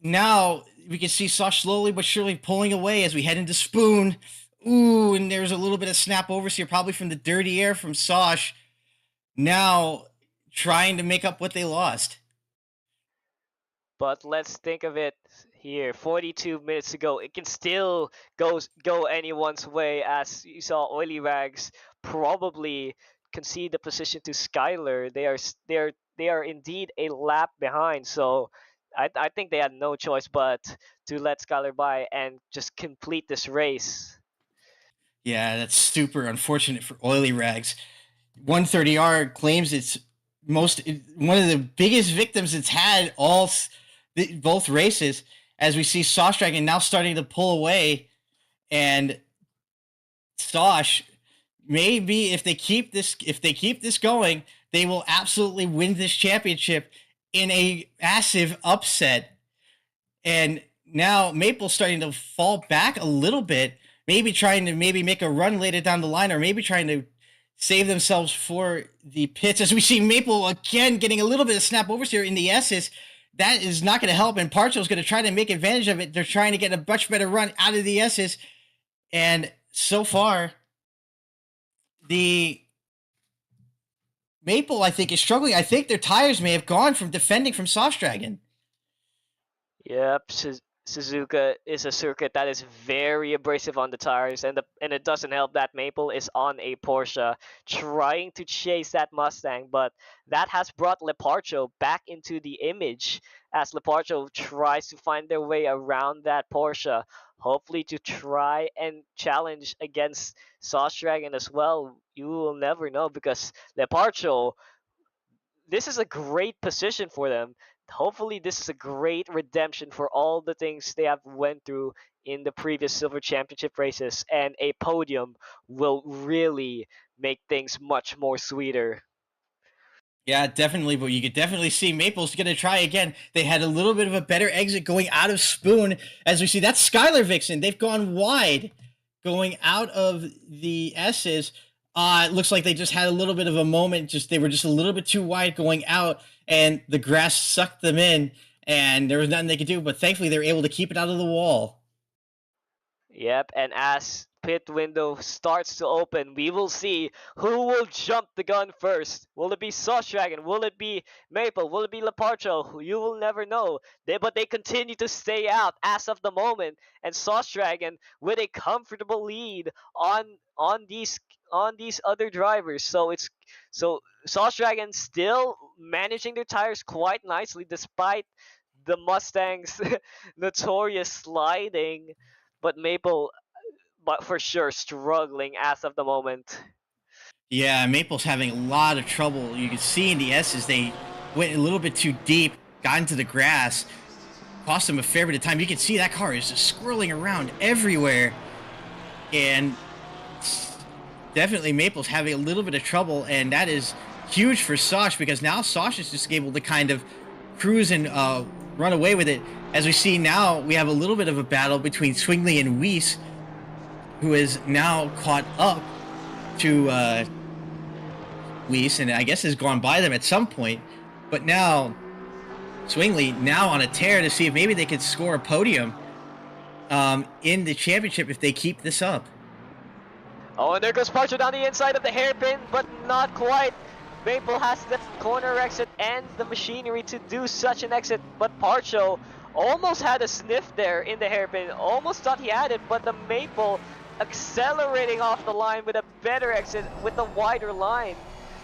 now we can see Sauce slowly but surely pulling away as we head into Spoon. Ooh, and there's a little bit of snap overs here, probably from the dirty air from Sauce. Now trying to make up what they lost. But let's think of it here. 42 minutes ago, it can still go anyone's way, as you saw Oily Rags probably concede the position to Skyler. They are indeed a lap behind, so I think they had no choice but to let Skyler by and just complete this race. Yeah, that's super unfortunate for Oily Rags. 130R claims it's one of the biggest victims it's had both races, as we see Sauce Dragon now starting to pull away, and Sauce, maybe if they keep this going, they will absolutely win this championship. in a massive upset. And now Maple's starting to fall back a little bit, maybe trying to maybe make a run later down the line, or maybe trying to save themselves for the pits. As we see Maple again getting a little bit of snap overs here in the S's. That is not going to help, and Parcho's going to try to make advantage of it. They're trying to get a much better run out of the S's. And so far, the Maple, I think, is struggling. I think their tires may have gone from defending from Soft Dragon. Yep, Suzuka is a circuit that is very abrasive on the tires, and it doesn't help that Maple is on a Porsche trying to chase that Mustang, but that has brought Leparcho back into the image as Leparcho tries to find their way around that Porsche, hopefully to try and challenge against Sauce Dragon as well. You will never know because Leparcho, this is a great position for them. Hopefully this is a great redemption for all the things they have went through in the previous silver championship races, and a podium will really make things much more sweeter. Yeah, definitely, but you could definitely see Maple's going to try again. They had a little bit of a better exit going out of Spoon. As we see, that's Skylar Vixen. They've gone wide going out of the S's. It looks like they just had a little bit of a moment. They were just a little bit too wide going out, and the grass sucked them in, and there was nothing they could do. But thankfully, they were able to keep it out of the wall. Yep, and as pit window starts to open, we will see who will jump the gun first. Will it be Sauce Dragon? Will it be Maple? Will it be Leparcho? You will never know. But they continue to stay out as of the moment, and Sauce Dragon with a comfortable lead on these other drivers. So Sauce Dragon still managing their tires quite nicely despite the Mustang's notorious sliding. But Maple, but for sure, struggling as of the moment. Yeah, Maple's having a lot of trouble. You can see in the S's, they went a little bit too deep, got into the grass, cost them a fair bit of time. You can see that car is just swirling around everywhere. And definitely Maple's having a little bit of trouble, and that is huge for Sosh, because now Sosh is just able to kind of cruise and run away with it. As we see now, we have a little bit of a battle between Swingley and Weiss, who is now caught up to Weiss, and I guess has gone by them at some point. But now, Swingley now on a tear to see if maybe they could score a podium in the championship if they keep this up. Oh, and there goes Parcho down the inside of the hairpin, but not quite. Maple has the corner exit and the machinery to do such an exit, but Parcho almost had a sniff there in the hairpin. Almost thought he had it, but the Maple accelerating off the line with a better exit with a wider line.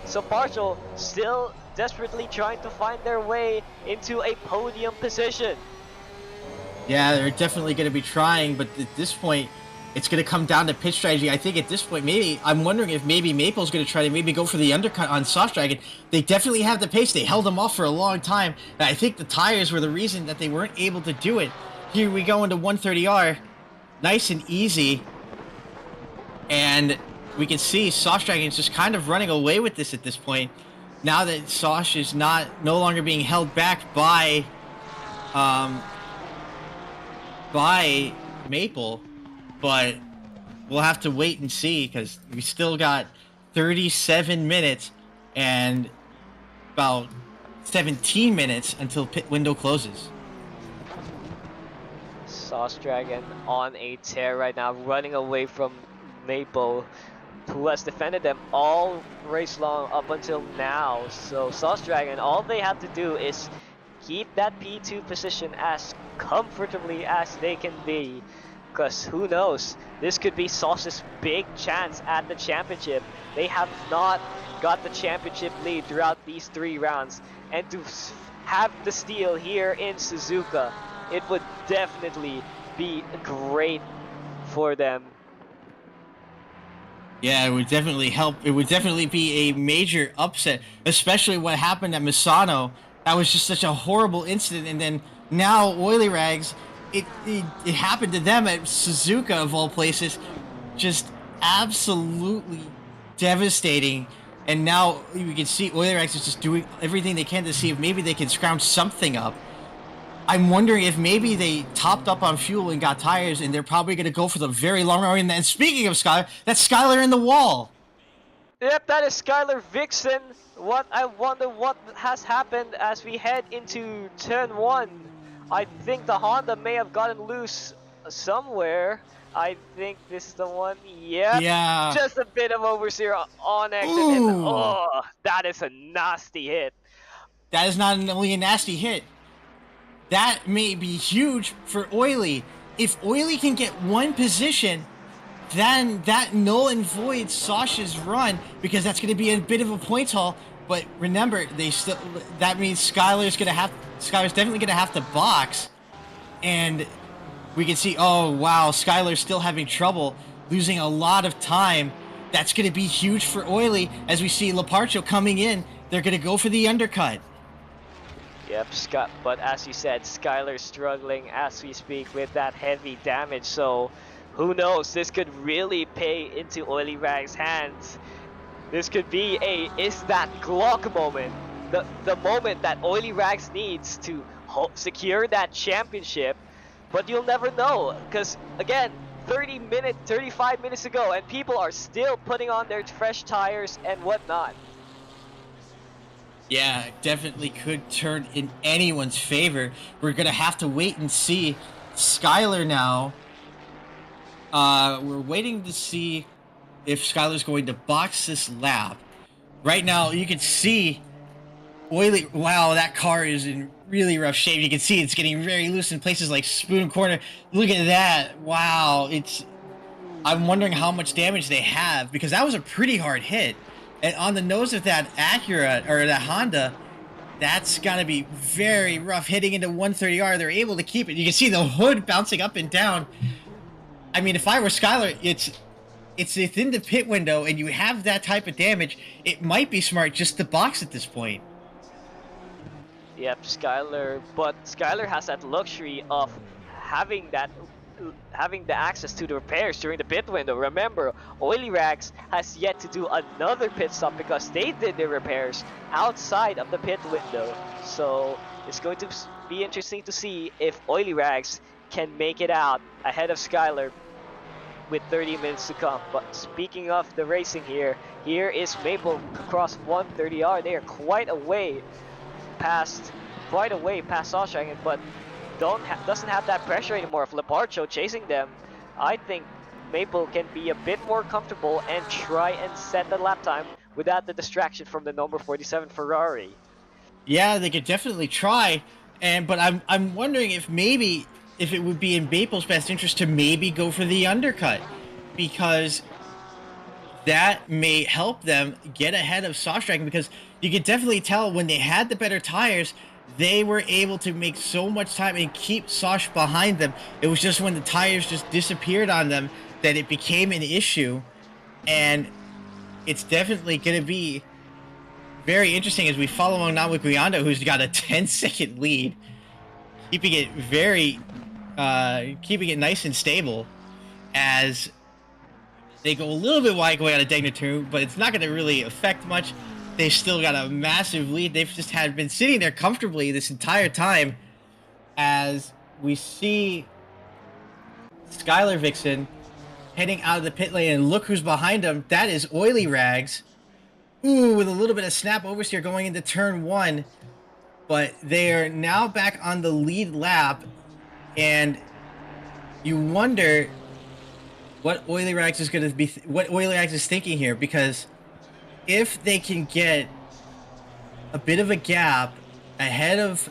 So Parcho still desperately trying to find their way into a podium position. Yeah, they're definitely going to be trying, but at this point, it's going to come down to pitch strategy. I think at this point, maybe, I'm wondering if maybe Maple's going to try to maybe go for the undercut on Soft Dragon. They definitely have the pace. They held them off for a long time. And I think the tires were the reason that they weren't able to do it. Here we go into 130R. Nice and easy. And we can see Soft Dragon's just kind of running away with this at this point. Now that Sosh is no longer being held back by Maple. But we'll have to wait and see, because we still got 37 minutes and about 17 minutes until pit window closes. Sauce Dragon on a tear right now, running away from Maple, who has defended them all race long up until now. So Sauce Dragon, all they have to do is keep that P2 position as comfortably as they can be. Because who knows, this could be Sauce's big chance at the championship. They have not got the championship lead throughout these 3 rounds, and to have the steal here in Suzuka, it would definitely be great for them. Yeah, it would definitely help. It would definitely be a major upset, especially what happened at Misano. That was just such a horrible incident, and then now Oily Rags, it happened to them at Suzuka of all places. Just absolutely devastating. And now you can see Oily Rags is just doing everything they can to see if maybe they can scrounge something up. I'm wondering if maybe they topped up on fuel and got tires, and they're probably going to go for the very long run. And speaking of Skylar, that's Skylar in the wall. Yep, that is Skylar Vixen. What I wonder what has happened as we head into turn 1. I think the Honda may have gotten loose somewhere. I think this is the one. Yep. Yeah. Just a bit of oversteer on exit. And oh, that is a nasty hit. That is not only a nasty hit. That may be huge for Oily. If Oily can get one position, then that null and voids Sasha's run, because that's going to be a bit of a points haul. But remember, that means Skylar's definitely going to have to box, and we can see, oh wow, Skylar's still having trouble, losing a lot of time. That's going to be huge for Oily, as we see Leparcho coming in. They're going to go for the undercut. Yep, Scott. But as you said, Skylar's struggling as we speak with that heavy damage. So who knows? This could really pay into Oily Rag's hands. This could be is that Glock moment, the moment that Oily Rags needs to secure that championship. But you'll never know, because again, 35 minutes ago, and people are still putting on their fresh tires and whatnot. Yeah, it definitely could turn in anyone's favor. We're going to have to wait and see. Skylar now. We're waiting to see if Skylar's going to box this lap. Right now, you can see Oily. Wow, that car is in really rough shape. You can see it's getting very loose in places like Spoon Corner. Look at that. Wow, I'm wondering how much damage they have, because that was a pretty hard hit. And on the nose of that Acura, or that Honda, that's got to be very rough hitting into 130R. They're able to keep it. You can see the hood bouncing up and down. I mean, if I were Skylar, it's within the pit window and you have that type of damage, it might be smart just to box at this point. Yep, Skylar, but Skylar has that luxury of having the access to the repairs during the pit window. Remember, Oily Rags has yet to do another pit stop because they did their repairs outside of the pit window. So it's going to be interesting to see if Oily Rags can make it out ahead of Skylar with 30 minutes to come. But speaking of the racing here is Maple across 130R. They are quite a way past Sawshank, but doesn't have that pressure anymore of Leparcho chasing them. I think Maple can be a bit more comfortable and try and set the lap time without the distraction from the number 47 Ferrari. Yeah, they could definitely try, but I'm wondering if it would be in Maple's best interest to maybe go for the undercut, because that may help them get ahead of Sawshank, because you could definitely tell when they had the better tires, they were able to make so much time and keep Sosh behind them. It was just when the tires just disappeared on them that it became an issue. And it's definitely going to be very interesting as we follow along now with Guiando, who's got a 10-second lead, keeping it nice and stable as they go a little bit wide going out of Degna 2, but it's not going to really affect much. They've still got a massive lead. They've just been sitting there comfortably this entire time, as we see Skylar Vixen heading out of the pit lane, and look who's behind him. That is Oily Rags. Ooh, with a little bit of snap oversteer going into turn 1, but they are now back on the lead lap, and you wonder what Oily Rags is going to be, what Oily Rags is thinking here, because if they can get a bit of a gap ahead of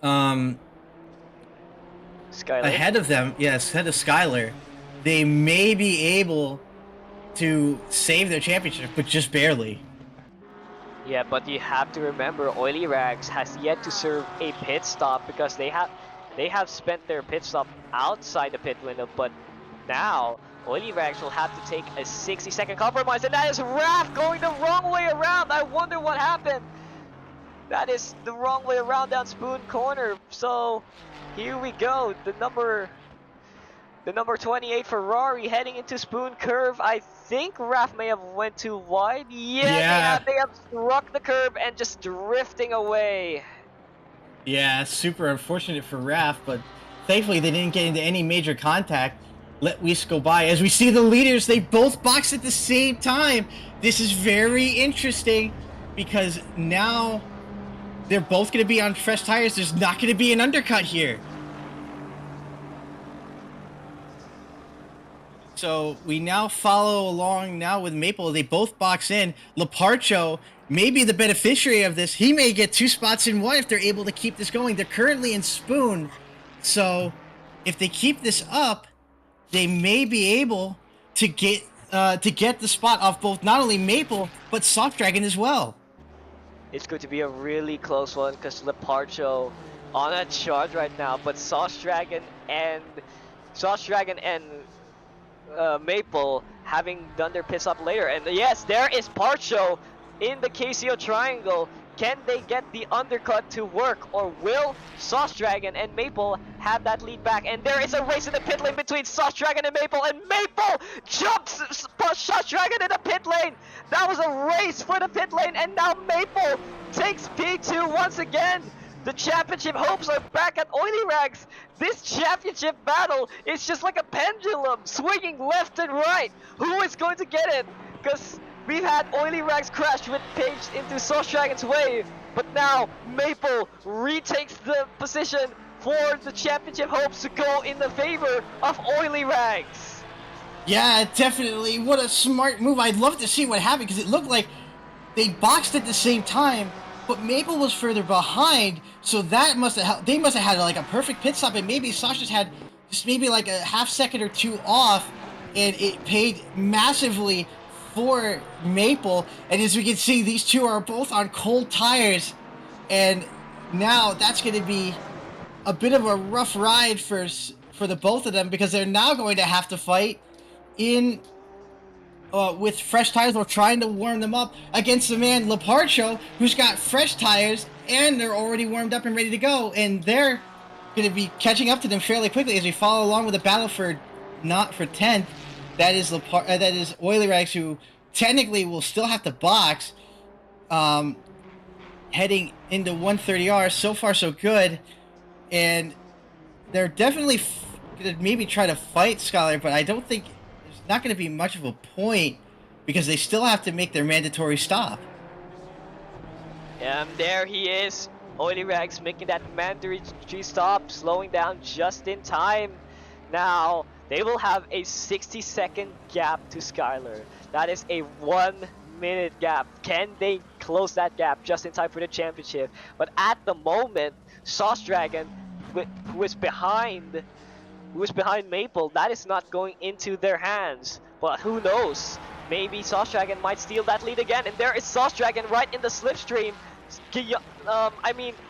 Skylar? ahead of them, yes, ahead of Skylar, they may be able to save their championship, but just barely. Yeah, but you have to remember, Oily Rags has yet to serve a pit stop because they have spent their pit stop outside the pit window, but now Oily Rags will have to take a 60-second compromise, and that is Raph going the wrong way around. I wonder what happened. That is the wrong way around down Spoon Corner. So here we go. The number The number 28 Ferrari heading into Spoon Curve. I think Raf may have went too wide. Yeah, they have struck the curb and just drifting away. Yeah, super unfortunate for Raf, but thankfully they didn't get into any major contact. Let Weiss go by. As we see the leaders, they both box at the same time. This is very interesting because now they're both going to be on fresh tires. There's not going to be an undercut here. So we now follow along now with Maple. They both box in. Leparcho may be the beneficiary of this. He may get 2 spots in 1 if they're able to keep this going. They're currently in Spoon. So if they keep this up, they may be able to get the spot off both not only Maple, but Soft Dragon as well. It's going to be a really close one because Leparcho on a charge right now, but Soft Dragon and Maple having done their pit stop later. And yes, there is Parcho in the KCO triangle. Can they get the undercut to work, or will Sauce Dragon and Maple have that lead back? And there is a race in the pit lane between Sauce Dragon and Maple jumps Sauce Dragon in the pit lane. That was a race for the pit lane, and now Maple takes P2 once again. The championship hopes are back at Oily Rags. This championship battle is just like a pendulum, swinging left and right. Who is going to get it? Because we've had Oily Rags crash with Page into Sauce Dragon's way, but now Maple retakes the position for the championship hopes to go in the favor of Oily Rags. Yeah, definitely. What a smart move. I'd love to see what happened because it looked like they boxed at the same time, but Maple was further behind, so that must have helped. They must have had like a perfect pit stop, and maybe Sasha's had just maybe like a half second or 2 off, and it paid massively for Maple. And as we can see, these two are both on cold tires, and now that's going to be a bit of a rough ride for the both of them, because they're now going to have to fight in with fresh tires or trying to warm them up against the man Leparcho, who's got fresh tires and they're already warmed up and ready to go, and they're going to be catching up to them fairly quickly as we follow along with the battle for 10th. That is Oily Rags, who technically will still have to box heading into 130R. So far so good, and they're definitely going to maybe try to fight Skylar, but I don't think there's not going to be much of a point because they still have to make their mandatory stop. There he is, Oily Rags making that mandatory stop, slowing down just in time. Now they will have a 60-second gap to Skylar. That is a 1-minute gap. Can they close that gap just in time for the championship? But at the moment, Sauce Dragon, who is behind Maple, that is not going into their hands. But who knows? Maybe Sauce Dragon might steal that lead again. And there is Sauce Dragon right in the slipstream.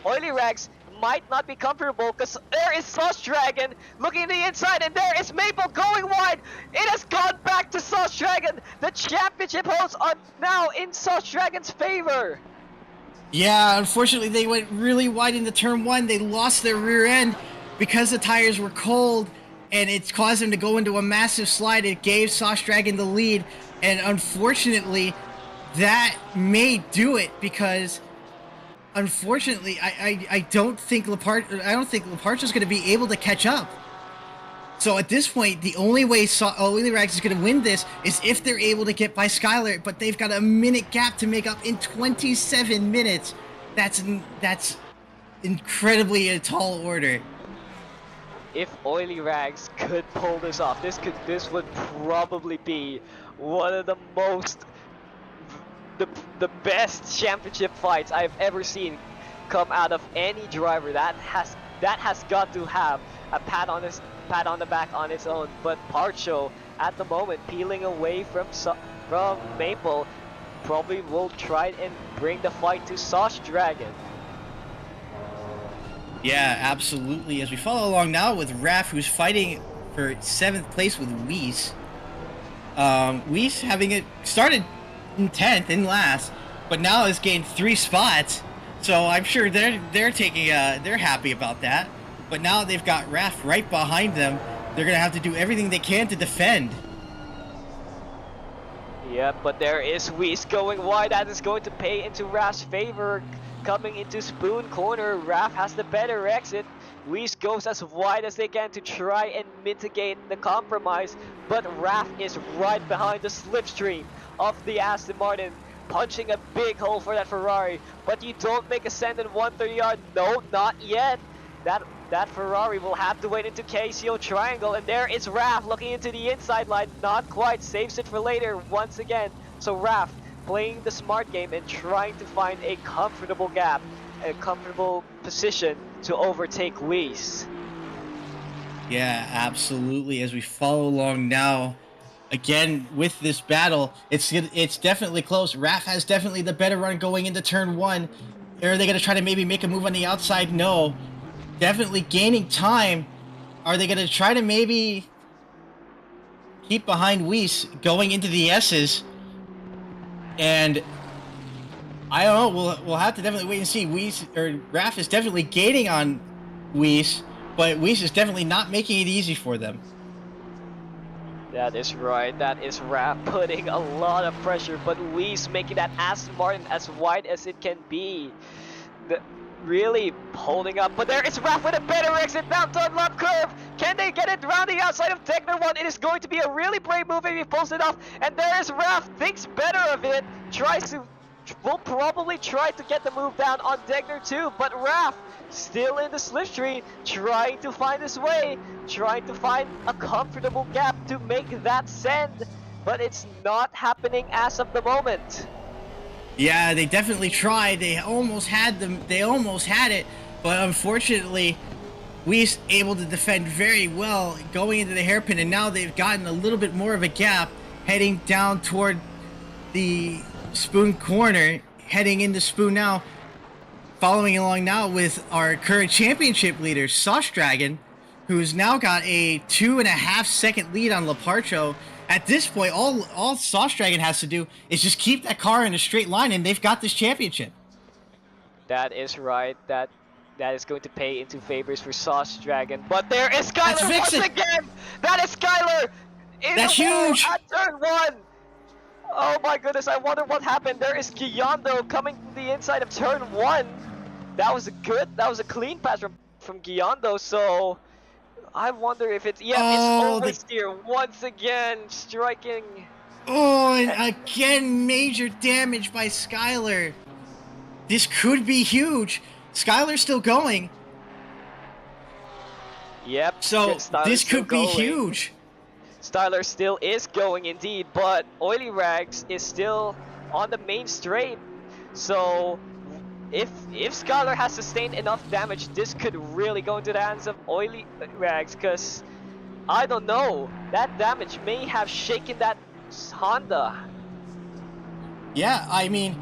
Oily Rags might not be comfortable because there is Sauce Dragon looking at the inside, and there is Maple going wide. It has gone back to Sauce Dragon. The championship hosts are now in Sauce Dragon's favor. Yeah, unfortunately they went really wide into turn 1. They lost their rear end because the tires were cold, and it caused them to go into a massive slide. It gave Sauce Dragon the lead, and unfortunately that may do it because unfortunately, I don't think Leparcho's going to be able to catch up. So at this point, the only way Oily Rags is going to win this is if they're able to get by Skylar, but they've got a minute gap to make up in 27 minutes. That's incredibly a tall order. If Oily Rags could pull this off, this would probably be one of the best championship fights I've ever seen come out of any driver. That has got to have a pat on the back on its own. But Parcho at the moment peeling away from Maple probably will try and bring the fight to Sauce Dragon. Yeah, absolutely. As we follow along now with Raf, who's fighting for 7th place with Weiss. Weiss having it started in 10th in last, but now has gained 3 spots, so I'm sure they're happy about that. But now they've got Raf right behind them. they're going to have to do everything they can to defend. Yep, but there is Weiss going wide. That is going to pay into Raf's favor. Coming into Spoon Corner, Raf has the better exit. Weiss goes as wide as they can to try and mitigate the compromise, but Raf is right behind the slipstream of the Aston Martin, punching a big hole for that Ferrari. But you don't make a send in 130 yard. No, not yet. That Ferrari will have to wait into KCO triangle, and there is Raf looking into the inside line. Not quite, saves it for later once again. So Raf playing the smart game and trying to find a comfortable gap, a comfortable position to overtake Weiss. Yeah, absolutely. As we follow along now, again with this battle, it's definitely close. Raf has definitely the better run going into turn 1. Are they going to try to maybe make a move on the outside? No. Definitely gaining time. Are they going to try to maybe keep behind Weiss going into the S's? And I don't know. We'll have to definitely wait and see. Raf is definitely gaining on Weiss, but Weiss is definitely not making it easy for them. That is right. That is Raf putting a lot of pressure, but Weiss making that Aston Martin as wide as it can be. Really holding up, but there is Raf with a better exit down to lap curve. Can they get it round the outside of Degner 1? It is going to be a really brave move if he pulls it off, and there is Raf, thinks better of it, will probably try to get the move down on Degner 2, but Raf still in the slipstream, trying to find his way, trying to find a comfortable gap to make that send, but it's not happening as of the moment. Yeah, they definitely tried. They almost had them. They almost had it, but unfortunately, Weiss able to defend very well going into the hairpin, and now they've gotten a little bit more of a gap heading down toward the Spoon Corner, heading into Spoon now. Following along now with our current championship leader, Sauce Dragon, who's now got a 2.5 second lead on Leparcho. At this point, all Sauce Dragon has to do is just keep that car in a straight line, and they've got this championship. That is right. That is going to pay into favors for Sauce Dragon. But there is Skyler once again! That is Skyler! That's huge! At turn 1! Oh my goodness, I wonder what happened. There is Guillando coming from the inside of turn 1. That was a clean pass from Guillando, so I wonder if it's, it's oversteer once again, striking. Oh, and again, major damage by Skyler. This could be huge. Skyler's still going. Yep. So this could be huge. Styler still is going indeed, but Oily Rags is still on the main straight. So if Skyler has sustained enough damage, this could really go into the hands of Oily Rags, because I don't know, that damage may have shaken that Honda. Yeah, I mean,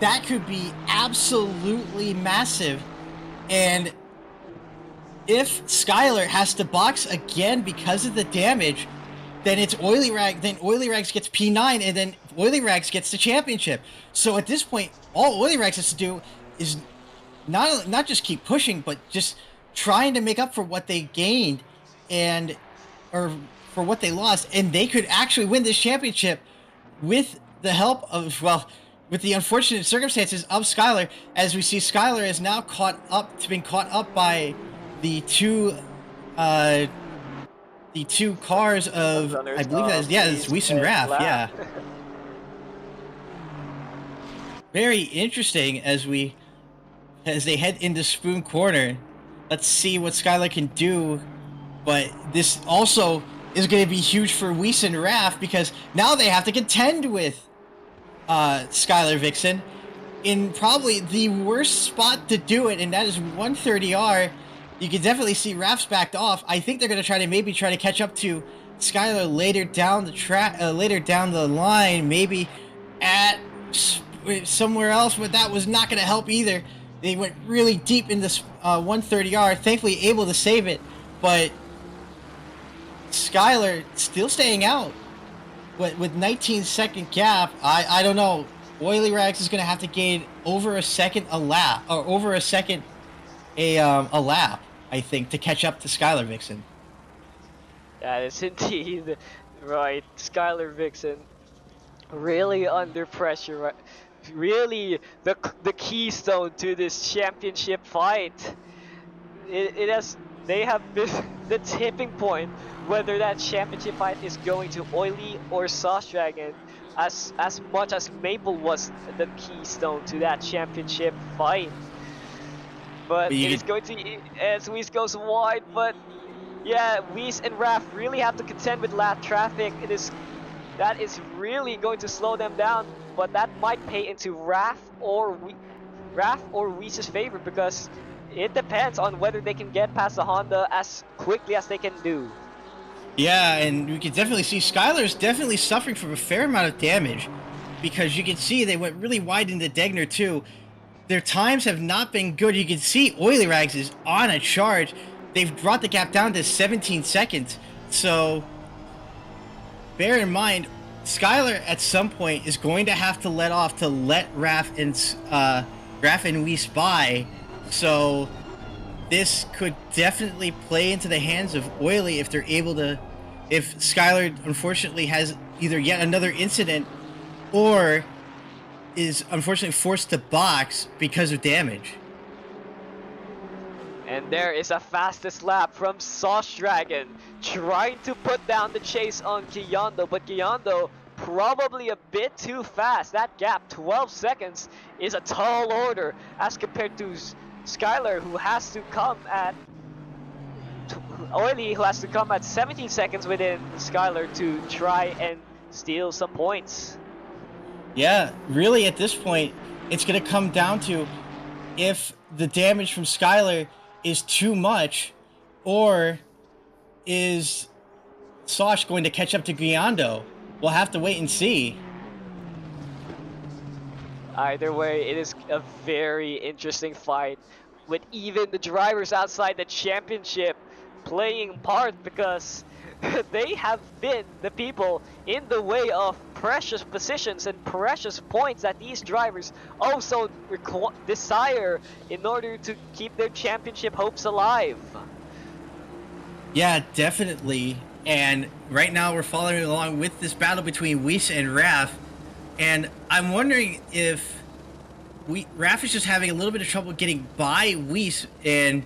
that could be absolutely massive. And if Skyler has to box again because of the damage, then it's Oily Rag. Then Oily Rags gets P9, and then Oily Rags gets the championship. So at this point, all Oily Rags has to do is not just keep pushing, but just trying to make up for what they gained, or for what they lost, and they could actually win this championship with the help of, with the unfortunate circumstances of Skyler. As we see, Skyler is now been caught up by the two cars of, I believe that is, it's Weiss and Raf, yeah. Very interesting as they head into Spoon Corner. Let's see what Skyler can do, but this also is going to be huge for Weiss and Raf, because now they have to contend with Skyler Vixen in probably the worst spot to do it, and that is 130R. You can definitely see Raf's backed off. I think they're going to try to catch up to Skyler later down the track, later down the line, maybe at somewhere else, but that was not going to help either. They went really deep in this 130R, thankfully able to save it, but Skyler still staying out. But with 19-second gap, I don't know. Oily Rags is going to have to gain over a second a lap, I think, to catch up to Skyler Vixen. That is indeed right. Skylar Vixen really under pressure. Really the keystone to this championship fight. It has they have been the tipping point whether that championship fight is going to Oily or Sauce Dragon. As much as Maple was the keystone to that championship fight. But it is going to, as Whis goes wide, but yeah, Whis and Raph really have to contend with lap traffic. That is really going to slow them down, but that might pay into Raph or Whis' favor because it depends on whether they can get past the Honda as quickly as they can do. Yeah, and we can definitely see Skylar's definitely suffering from a fair amount of damage because you can see they went really wide into Degner too. Their times have not been good. You can see Oily Rags is on a charge. They've brought the gap down to 17 seconds. So bear in mind, Skylar at some point is going to have to let off to let Raph and Whis by. So this could definitely play into the hands of Oily if they're able to, if Skylar unfortunately has either yet another incident or is unfortunately forced to box because of damage. And there is a fastest lap from Sauce Dragon trying to put down the chase on Giyondo, but Giyondo probably a bit too fast. That gap, 12 seconds, is a tall order as compared to Skylar, who has to come at Oily, who has to come at 17 seconds within Skylar to try and steal some points. Yeah, really at this point, it's going to come down to if the damage from Skylar is too much, or is Sosh going to catch up to Giyondo? We'll have to wait and see. Either way, it is a very interesting fight with even the drivers outside the championship playing part because they have been the people in the way of precious positions and precious points that these drivers also desire in order to keep their championship hopes alive. Yeah, definitely. And right now we're following along with this battle between Whis and Raph. And I'm wondering if Raph is just having a little bit of trouble getting by Whis, and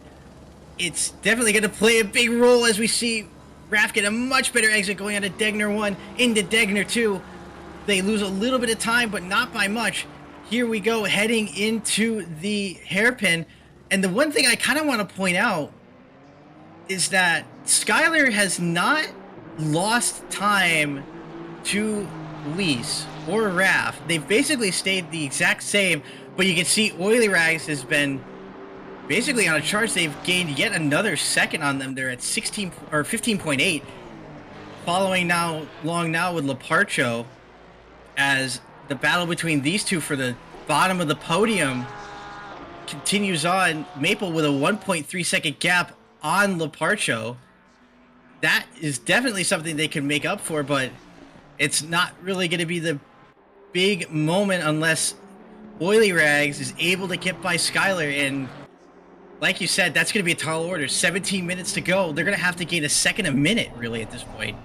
it's definitely going to play a big role as we see Raph get a much better exit going out of Degner 1 into Degner 2. They lose a little bit of time, but not by much. Here we go, heading into the hairpin. And the one thing I kind of want to point out is that Skylar has not lost time to Whis or Raph. They've basically stayed the exact same, but you can see Oily Rags has been basically on a charge. They've gained yet another second on them. They're at 16 or 15.8. Following along now with Leparcho, as the battle between these two for the bottom of the podium continues on. Maple with a 1.3 second gap on Leparcho. That is definitely something they can make up for, but it's not really going to be the big moment unless Oily Rags is able to get by Skylar. And like you said, that's going to be a tall order. 17 minutes to go. They're going to have to gain a second a minute, really, at this point.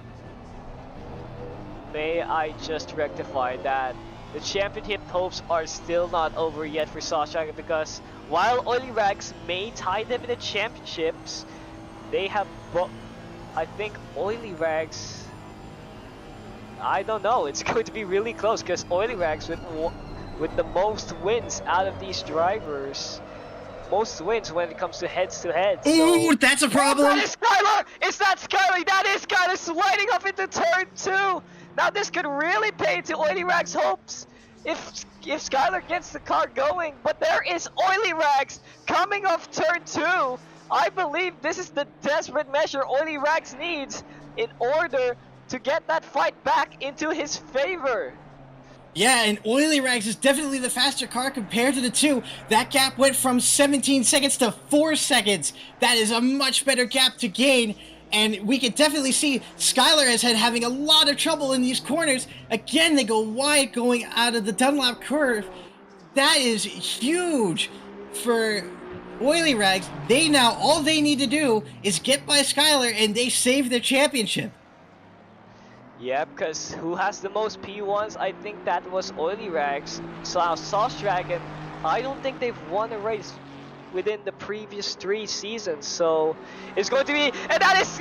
May I just rectify that the championship hopes are still not over yet for Sasha, because while Oily Rags may tie them in the championships, they have I think Oily Rags, I don't know, it's going to be really close because Oily Rags with the most wins out of these drivers, most wins when it comes to heads. Ooh, that's a problem. That is Skylar! Is that Skylar? That is Skylar sliding up into turn 2. Now this could really pay to Oily Rags' hopes if Skylar gets the car going. But there is Oily Rags coming off turn 2. I believe this is the desperate measure Oily Rags needs in order to get that fight back into his favor. Yeah, and Oily Rags is definitely the faster car compared to the two. That gap went from 17 seconds to 4 seconds. That is a much better gap to gain. And we can definitely see Skylar has had having a lot of trouble in these corners. Again, they go wide going out of the Dunlop curve. That is huge for Oily Rags, all they need to do is get by Skylar and they save their championship. Yeah, because who has the most P1s? I think that was Oily Rags. So Sauce Dragon, I don't think they've won a race within the previous 3 seasons. So it's going to be, and that is,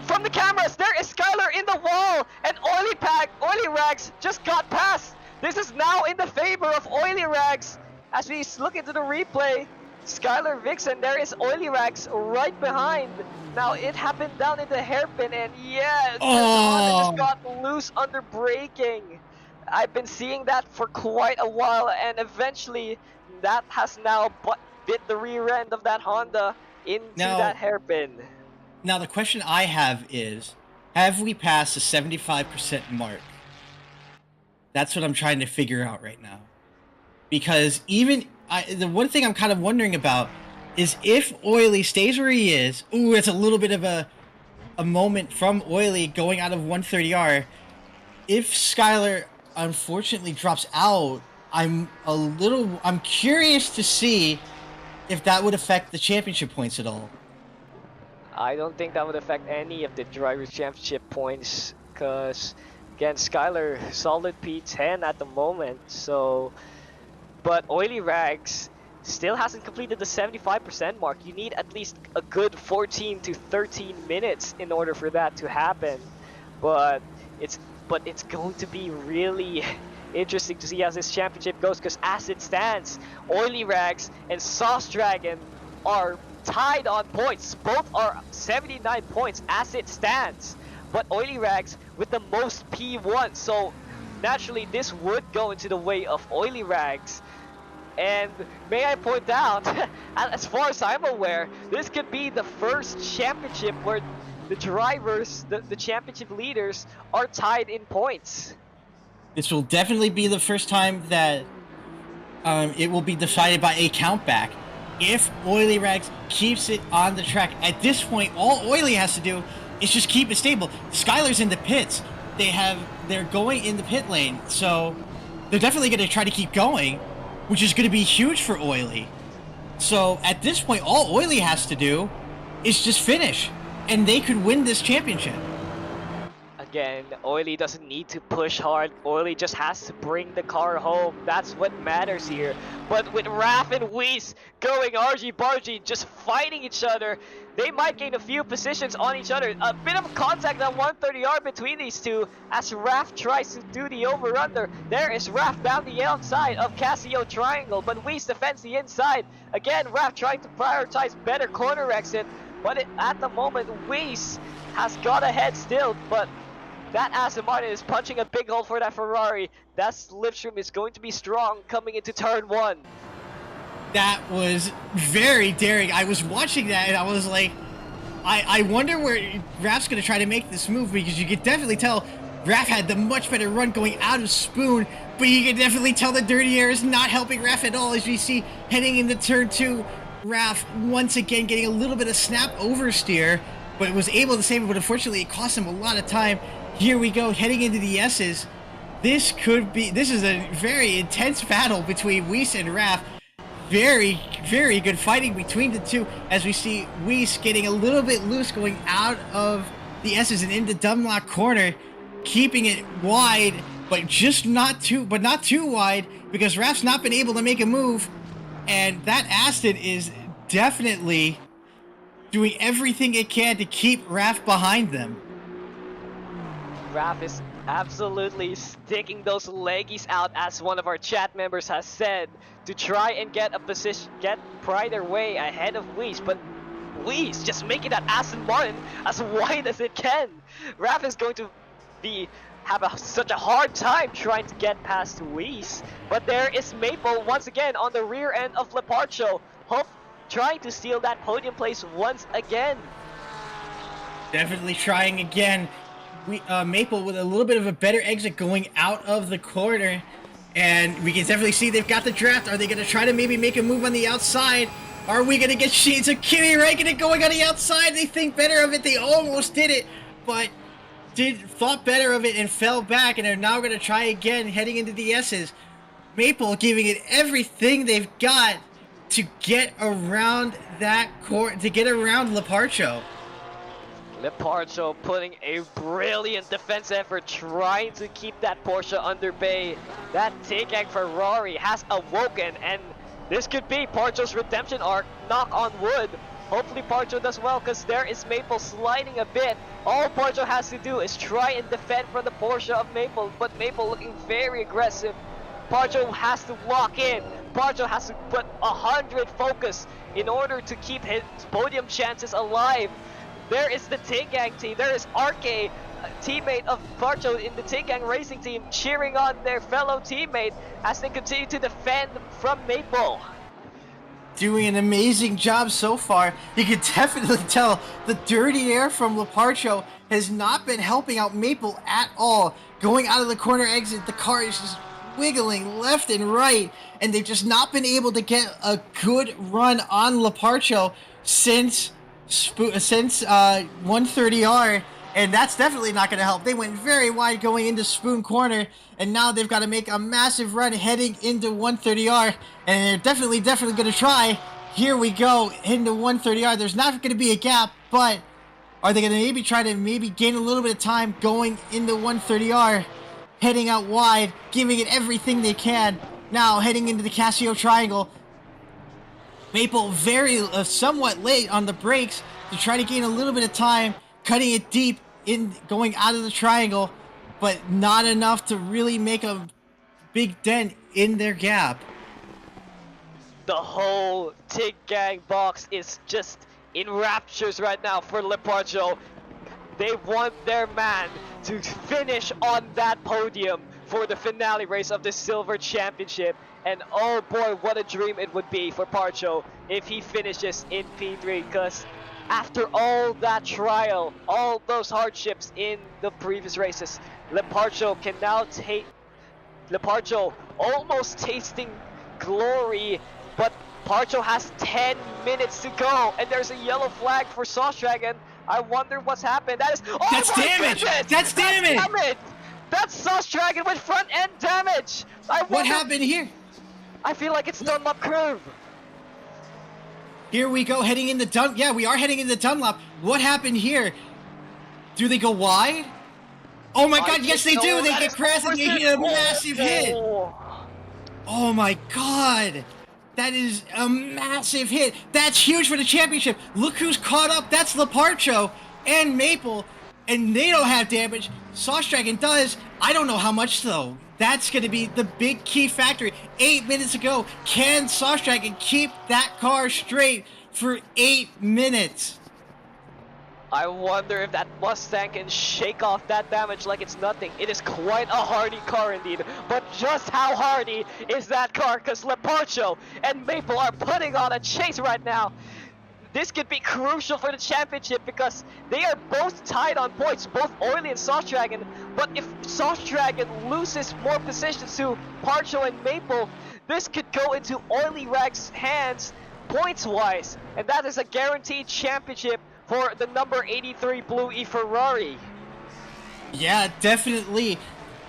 from the cameras, there is Skylar in the wall, and Oily Rags just got past. This is now in the favor of Oily Rags. As we look into the replay, Skylar Vixen, there is Oily Rags right behind. Now it happened down in the hairpin, and yeah, the Honda just got loose under braking. I've been seeing that for quite a while, and eventually that has now bit the rear end of that Honda into that hairpin. Now the question I have is, have we passed the 75% mark? That's what I'm trying to figure out right now. Because the one thing I'm kind of wondering about is if Oily stays where he is. Ooh, it's a little bit of a moment from Oily going out of 130R. If Skylar unfortunately drops out, I'm curious to see if that would affect the championship points at all. I don't think that would affect any of the drivers' championship points, because again, Skylar solid P10 at the moment. So, but Oily Rags still hasn't completed the 75% mark. You need at least a good 14 to 13 minutes in order for that to happen. But it's going to be really interesting to see how this championship goes, because as it stands, Oily Rags and Sauce Dragon are tied on points. Both are 79 points as it stands, but Oily Rags with the most P1, so naturally this would go into the way of Oily Rags. And may I point out, as far as I'm aware, this could be the first championship where the drivers, the championship leaders, are tied in points. This will definitely be the first time that it will be decided by a countback. If Oily Rags keeps it on the track, at this point, all Oily has to do is just keep it stable. Skylar's in the pits. They're going in the pit lane, so they're definitely going to try to keep going, which is going to be huge for Oily. So at this point, all Oily has to do is just finish, and they could win this championship. Again, Oily doesn't need to push hard. Oily just has to bring the car home. That's what matters here. But with Raph and Weiss going argy-bargy, just fighting each other, they might gain a few positions on each other. A bit of contact on 130R between these two as Raph tries to do the over-under. There is Raph down the outside of Casio Triangle, but Weiss defends the inside. Again, Raph trying to prioritize better corner exit, but at the moment, Weiss has got ahead still, but that Aston Martin is punching a big hole for that Ferrari. That slipstream is going to be strong coming into turn 1. That was very daring. I was watching that and I was like, I wonder where Raph's going to try to make this move, because you could definitely tell Raph had the much better run going out of Spoon, but you can definitely tell the dirty air is not helping Raph at all, as we see heading into turn 2. Raph once again getting a little bit of snap oversteer, but was able to save it, but unfortunately it cost him a lot of time. Here we go, heading into the S's. This is a very intense battle between Weiss and Raph. Very, very good fighting between the two, as we see Weiss getting a little bit loose going out of the S's and into Dunlop corner, keeping it wide, but not too wide, because Raph's not been able to make a move, and that Aston is definitely doing everything it can to keep Raph behind them. Raph is absolutely sticking those leggies out, as one of our chat members has said, to try and get a position, pry their way ahead of Weiss, but Weiss just making that Aston Martin as wide as it can. Raph is going to have such a hard time trying to get past Weiss, but there is Maple once again on the rear end of Leparcho, trying to steal that podium place once again. Definitely trying again. Maple with a little bit of a better exit going out of the corner, and we can definitely see they've got the draft. Are they going to try to maybe make a move on the outside? Are we going to get Shades of Kimi Räikkönen going on the outside? They think better of it. They almost did it, but thought better of it and fell back, and are now going to try again heading into the S's. Maple giving it everything they've got to get around that court, to get around Leparcho. Leparcho putting a brilliant defense effort, trying to keep that Porsche under bay. That Takahashi Ferrari has awoken, and this could be Parcho's redemption arc. Knock on wood. Hopefully Parcho does well, because there is Maple sliding a bit. All Parcho has to do is try and defend from the Porsche of Maple, but Maple looking very aggressive. Parcho has to lock in. Parcho has to put 100 focus in order to keep his podium chances alive. There is the Takahashi team. There is RK, teammate of Parcho in the Takahashi racing team, cheering on their fellow teammate as they continue to defend from Maple. Doing an amazing job so far. You can definitely tell the dirty air from Leparcho has not been helping out Maple at all. Going out of the corner exit, the car is just wiggling left and right, and they've just not been able to get a good run on Leparcho since 130R, and that's definitely not going to help. They went very wide going into Spoon Corner, and now they've got to make a massive run heading into 130R, and they're definitely going to try. Here we go, into 130R. There's not going to be a gap, but are they going to maybe try to gain a little bit of time going into 130R, heading out wide, giving it everything they can. Now heading into the Casio Triangle. Maple very somewhat late on the brakes to try to gain a little bit of time, cutting it deep in going out of the triangle, but not enough to really make a big dent in their gap. The whole Tig Gang box is just in raptures right now for Leparcho. They want their man to finish on that podium for the finale race of the Silver Championship. And oh boy, what a dream it would be for Parcho if he finishes in P3, because after all that trial, all those hardships in the previous races, Leparcho can now take Leparcho almost tasting glory, but Parcho has 10 minutes to go, and there's a yellow flag for Sauce Dragon. I wonder what's happened. That is that's damage. That's damage. That's Sauce Dragon with front end damage. What happened here? I feel like it's Dunlop curve. Here we go, heading into Dunlop. Yeah, we are heading into Dunlop. What happened here? Do they go wide? Oh my god, yes they do! They get crashed and they hit a massive hit! Oh my god! That is a massive hit! That's huge for the championship! Look who's caught up! That's Leparcho and Maple, and they don't have damage. Sauce Dragon does. I don't know how much though. That's going to be the big key factor. 8 minutes ago, can Sauce Dragon keep that car straight for 8 minutes? I wonder if that Mustang can shake off that damage like it's nothing. It is quite a hardy car indeed, but just how hardy is that car? Because Leparcho and Maple are putting on a chase right now. This could be crucial for the championship because they are both tied on points, both Oily and Sauce Dragon. But if Sauce Dragon loses more positions to Parcho and Maple, this could go into Oily Rag's hands points-wise. And that is a guaranteed championship for the number 83 Blue E Ferrari. Yeah, definitely.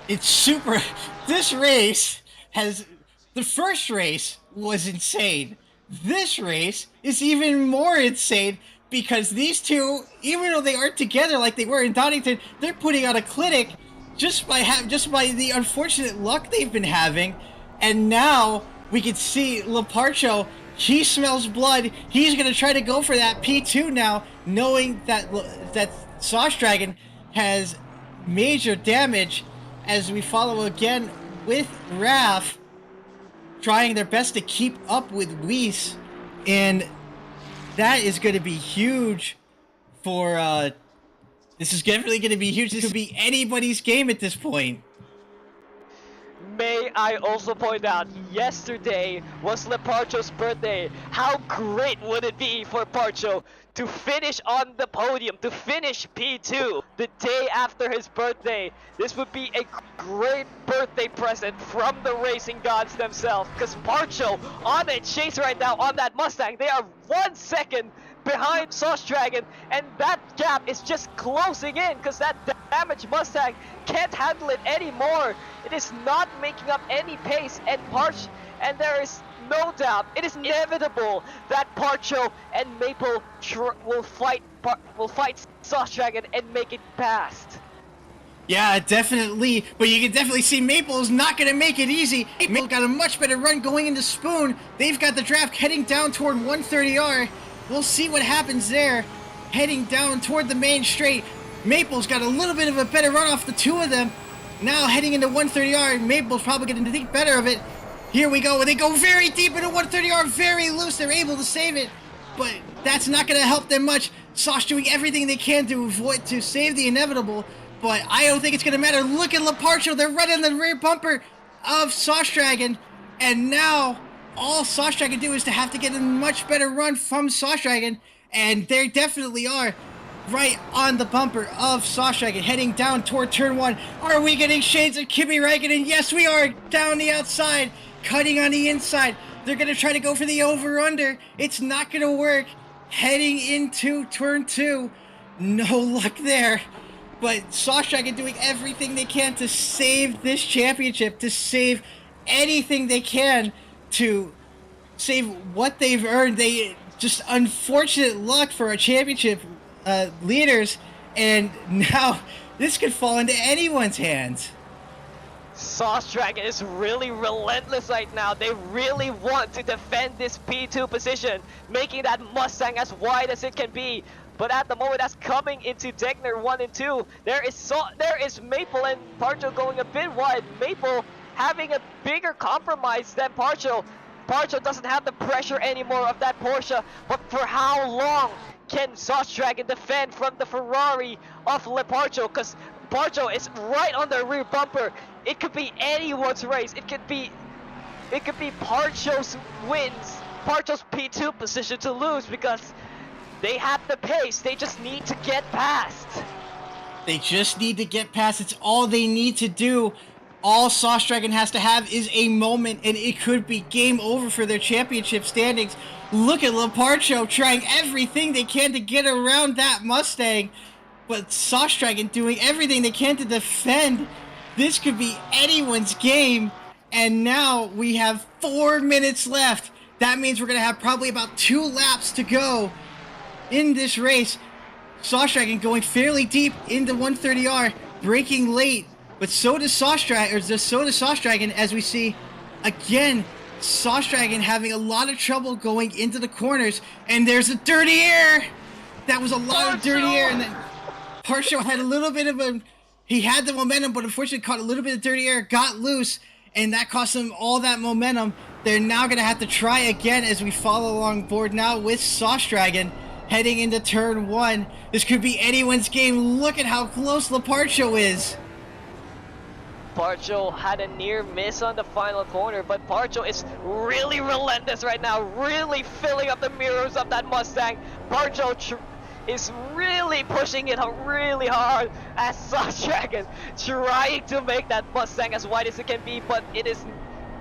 It's super. This race has. The first race was insane. This race is even more insane because these two, even though they aren't together like they were in Donington, they're putting on a clinic just by the unfortunate luck they've been having. And now we can see Leparcho. He smells blood. He's gonna try to go for that P2 now, knowing that Sauce Dragon has major damage. As we follow again with Raph, trying their best to keep up with Weiss, and that is going to be huge for, this is definitely going to be huge. This could be anybody's game at this point. May I also point out, yesterday was Leparcho's birthday. How great would it be for Parcho to finish on the podium, to finish P2 the day after his birthday? This would be a great birthday present from the racing gods themselves, because Parcho on a chase right now on that Mustang. They are 1 second behind Sauce Dragon, and that gap is just closing in because that damaged Mustang can't handle it anymore. It is not making up any pace, and there is no doubt, it is inevitable that Parcho and Maple will fight Sauce Dragon and make it past. Yeah, definitely. But you can definitely see Maple's not going to make it easy. Maple got a much better run going into Spoon. They've got the draft heading down toward 130R. We'll see what happens there. Heading down toward the main straight. Maple's got a little bit of a better run off the two of them. Now heading into 130R. Maple's probably going to think better of it. Here we go. They go very deep into 130R. Very loose. They're able to save it. But that's not going to help them much. Sauce doing everything they can to save the inevitable. But I don't think it's going to matter. Look at Leparcho. They're right on the rear bumper of Sauce Dragon. And now all Sauce Dragon do is to have to get a much better run from Sauce Dragon. And they definitely are right on the bumper of Sauce Dragon heading down toward turn 1. Are we getting shades of Kimi Räikkönen? Yes, we are. Down the outside. Cutting on the inside. They're going to try to go for the over-under. It's not going to work. Heading into turn 2. No luck there. But Sauce Dragon doing everything they can to save this championship, to save anything they can, to save what they've earned. They just unfortunate luck for our championship leaders, and now this could fall into anyone's hands. Sauce Dragon is really relentless right now. They really want to defend this P2 position, making that Mustang as wide as it can be. But at the moment, that's coming into Degner 1 and 2. There is Maple and Parcho going a bit wide. Maple having a bigger compromise than Parcho. Parcho doesn't have the pressure anymore of that Porsche. But for how long can Sauce Dragon defend from the Ferrari of Leparcho? Because Parcho is right on the rear bumper. It could be anyone's race. It could be Parcho's wins, Parcho's P2 position to lose, because they have the pace. They just need to get past. They just need to get past. It's all they need to do. All Sauce Dragon has to have is a moment, and it could be game over for their championship standings. Look at Leparcho trying everything they can to get around that Mustang, but Sauce Dragon doing everything they can to defend. This could be anyone's game, and now we have 4 minutes left. That means we're going to have probably about 2 laps to go in this race. Sauce Dragon going fairly deep into 130R, braking late, but so does Sauce Dragon, as we see again. Sauce Dragon having a lot of trouble going into the corners, and there's a dirty air. That was a lot of dirty air, and then Parcho had a little bit of he had the momentum, but unfortunately caught a little bit of dirty air, got loose, and that cost them all that momentum. They're now going to have to try again as we follow along board now with Sauce Dragon heading into turn 1. This could be anyone's game. Look at how close Leparcho is. Parcho had a near miss on the final corner, but Parcho is really relentless right now, really filling up the mirrors of that Mustang. Parcho is really pushing it really hard as Sauce Dragon trying to make that Mustang as wide as it can be, but it is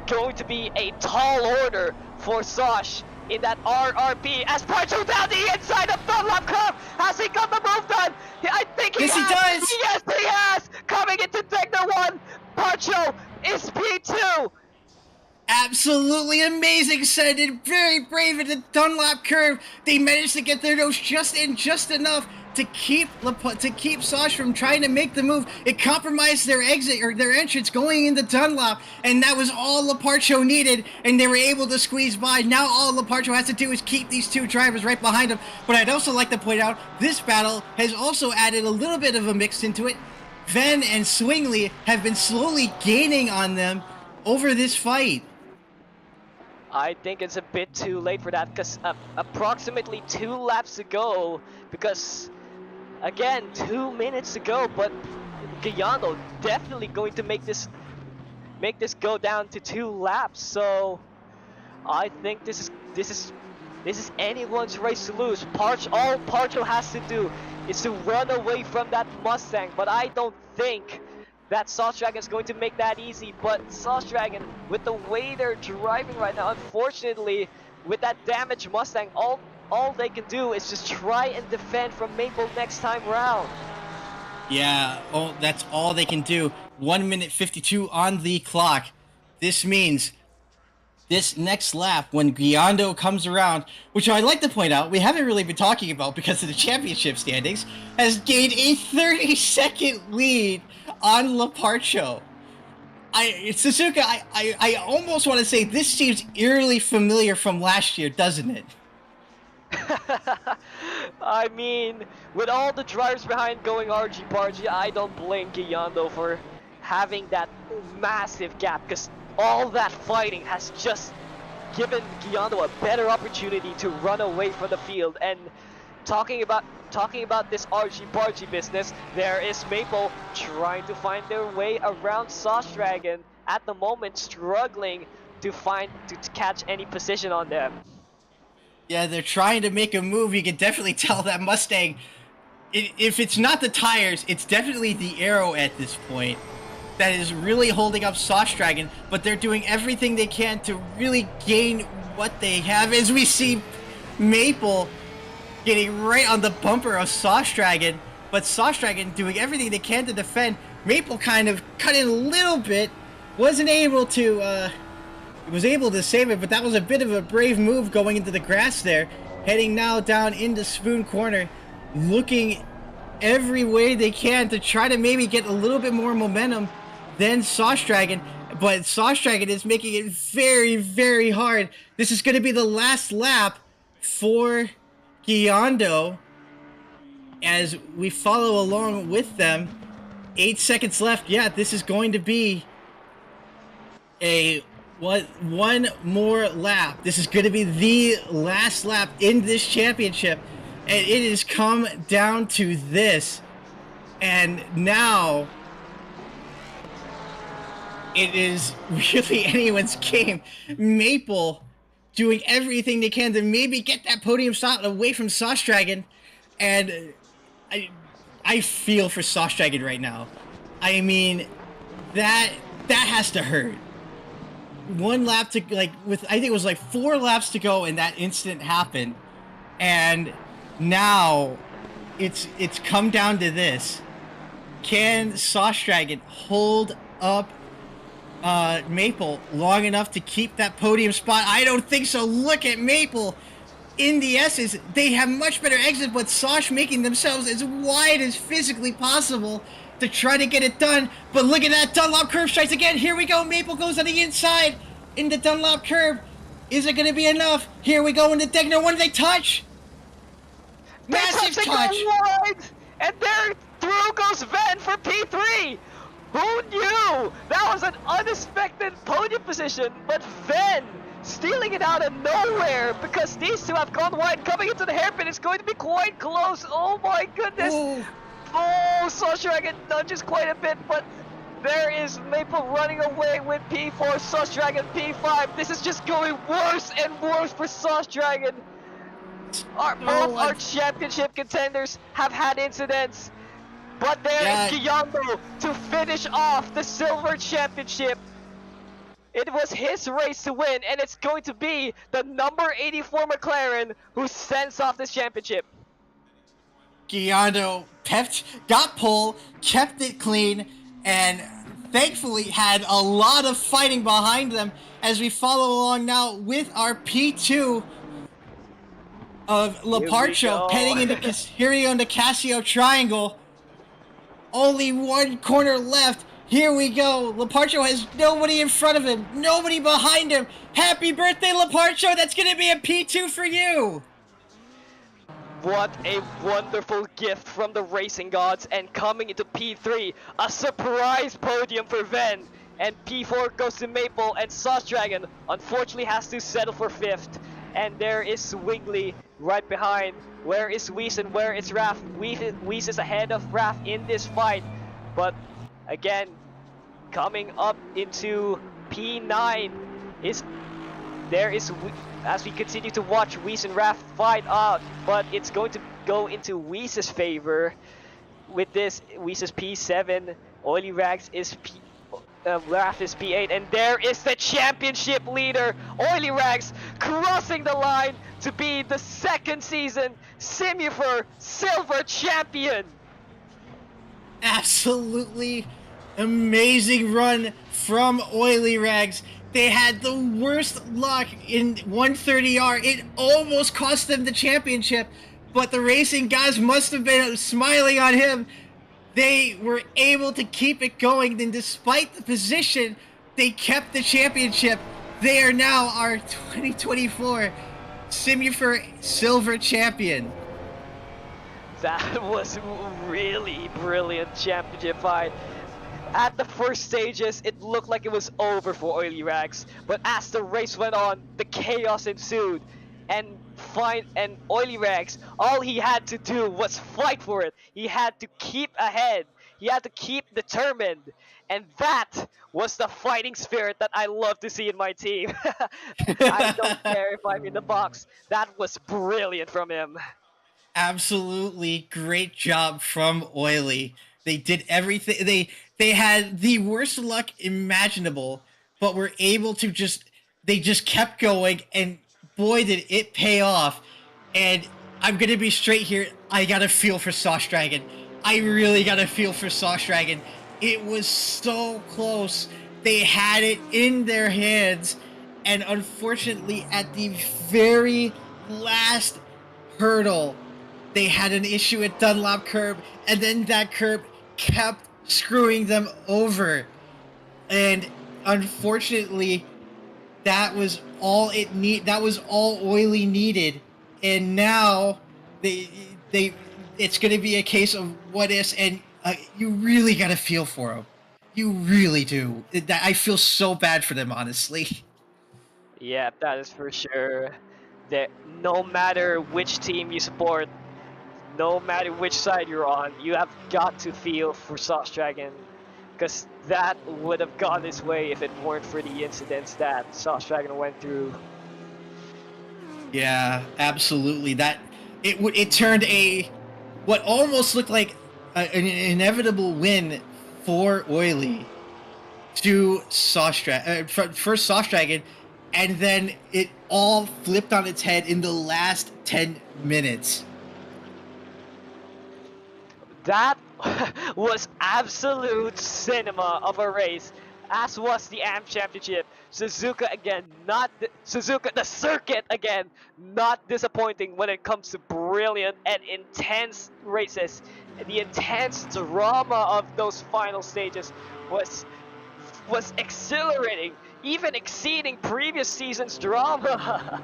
going to be a tall order for Sauce in that RRP as Parcho down the inside of Dunlop curve. Has he got the move done? I think he has. He does. Yes, he has. Coming into Degner 1, Parcho is P2. Absolutely amazing, Sended. Very brave at the Dunlop curve. They managed to get their nose just enough to keep Sauce from trying to make the move. It compromised their exit or their entrance going into Dunlop, and that was all Leparcho needed, and they were able to squeeze by. Now all Leparcho has to do is keep these 2 drivers right behind him. But I'd also like to point out this battle has also added a little bit of a mix into it. Ven and Swingley have been slowly gaining on them over this fight. I think it's a bit too late for that, because approximately 2 laps to go, because again 2 minutes to go, but Guyando definitely going to make this go down to 2 laps. So I think this is anyone's race to lose. All Parcho has to do is to run away from that Mustang, but I don't think that Sauce Dragon is going to make that easy. But Sauce Dragon, with the way they're driving right now, unfortunately, with that damaged Mustang, all they can do is just try and defend from Maple next time round. Yeah, that's all they can do. 1 minute 52 on the clock. This means this next lap when Guiando comes around, which I'd like to point out, we haven't really been talking about because of the championship standings, has gained a 30-second lead on Leparcho. Suzuka, I almost want to say this seems eerily familiar from last year, doesn't it? I mean, with all the drivers behind going argy-bargy, I don't blame Guiando for having that massive gap, because all that fighting has just given Guiando a better opportunity to run away from the field. And talking about this argy-bargy business, there is Maple trying to find their way around Sauce Dragon, at the moment struggling to catch any position on them. Yeah, they're trying to make a move. You can definitely tell that Mustang, if it's not the tires, it's definitely the aero at this point that is really holding up Sauce Dragon, but they're doing everything they can to really gain what they have, as we see Maple getting right on the bumper of Sauce Dragon, but Sauce Dragon doing everything they can to defend. Maple kind of cut in a little bit, was able to save it, but that was a bit of a brave move going into the grass there, heading now down into Spoon Corner, looking every way they can to try to maybe get a little bit more momentum than Sauce Dragon, but Sauce Dragon is making it very, very hard. This is going to be the last lap for Guiando as we follow along with them. 8 seconds left. Yeah, this is going to be one more lap. This is going to be the last lap in this championship, and it has come down to this. And now it is really anyone's game. Maple doing everything they can to maybe get that podium spot away from Sauce Dragon, and I feel for Sauce Dragon right now. I mean, that has to hurt. One lap to, I think it was 4 laps to go, and that incident happened, and now it's come down to this. Can Sauce Dragon hold up Maple long enough to keep that podium spot? I don't think so. Look at Maple in the S's. They have much better exit, but Sauce making themselves as wide as physically possible to try to get it done. But look at that, Dunlop curve strikes again. Here we go. Maple goes on the inside into Dunlop curve. Is it going to be enough? Here we go into Degner. When do they touch? Massive touch. And there through goes Ven for P3. Who knew? That was an unexpected podium position, but Ven stealing it out of nowhere, because these two have gone wide. Coming into the hairpin, it's going to be quite close. Oh my goodness. Ooh. Oh, Sauce Dragon nudges quite a bit, but there is Maple running away with P4, Sauce Dragon P5. This is just going worse and worse for Sauce Dragon. Both our championship contenders have had incidents, but there is Guiando to finish off the Silver Championship. It was his race to win, and it's going to be the number 84 McLaren who sends off this championship. Guiando got pole, kept it clean, and thankfully had a lot of fighting behind them as we follow along now with our P2 of Leparcho heading into Casio and the Casio Triangle. Only one corner left. Here we go. Leparcho has nobody in front of him, nobody behind him. Happy birthday, Leparcho. That's going to be a P2 for you. What a wonderful gift from the racing gods. And coming into P3, a surprise podium for Ven. And P4 goes to Maple, and Sauce Dragon unfortunately has to settle for 5th. And there is Swiggly right behind. Where is Weiss and where is Raph? Weiss is ahead of Raph in this fight. But again, coming up into P9 is as we continue to watch Weiss and Raph fight out, but it's going to go into Weiss's favor. With this, Weiss is P7, Oily Rags is Raph is P8, and there is the championship leader, Oily Rags, crossing the line to be the 2nd season Simufur Silver Champion. Absolutely amazing run from Oily Rags, They had the worst luck in 130R. It almost cost them the championship, but the racing guys must have been smiling on him. They were able to keep it going, and despite the position, they kept the championship. They are now our 2024 Simufur Silver Champion. That was really brilliant championship fight. At the first stages, it looked like it was over for Oily Rags, but as the race went on, the chaos ensued. And Oily Rags, all he had to do was fight for it. He had to keep ahead. He had to keep determined. And that was the fighting spirit that I love to see in my team. I don't care if I'm in the box. That was brilliant from him. Absolutely great job from Oily. They did everything. They had the worst luck imaginable, but were able to just kept going, and boy did it pay off. And I'm gonna be straight here. I gotta feel for Sauce Dragon. I really gotta feel for Sauce Dragon. It was so close. They had it in their hands, and unfortunately, at the very last hurdle, they had an issue at Dunlop curb, and then that curb kept screwing them over. And unfortunately, that was all that was all Oily needed. And now they it's going to be a case of what ifs, and you really got to feel for them. You really do. I feel so bad for them, honestly. Yeah, that is for sure. That no matter which team you support, no matter which side you're on, you have got to feel for Sauce Dragon, because that would have gone his way if it weren't for the incidents that Sauce Dragon went through. Yeah, absolutely. That it turned a what almost looked like an inevitable win for Oily to first Sauce Dragon, and then it all flipped on its head in the last 10 minutes. That was absolute cinema of a race, as was the AMP Championship. Suzuka again, Suzuka, the circuit again, not disappointing when it comes to brilliant and intense races. The intense drama of those final stages was exhilarating, even exceeding previous season's drama.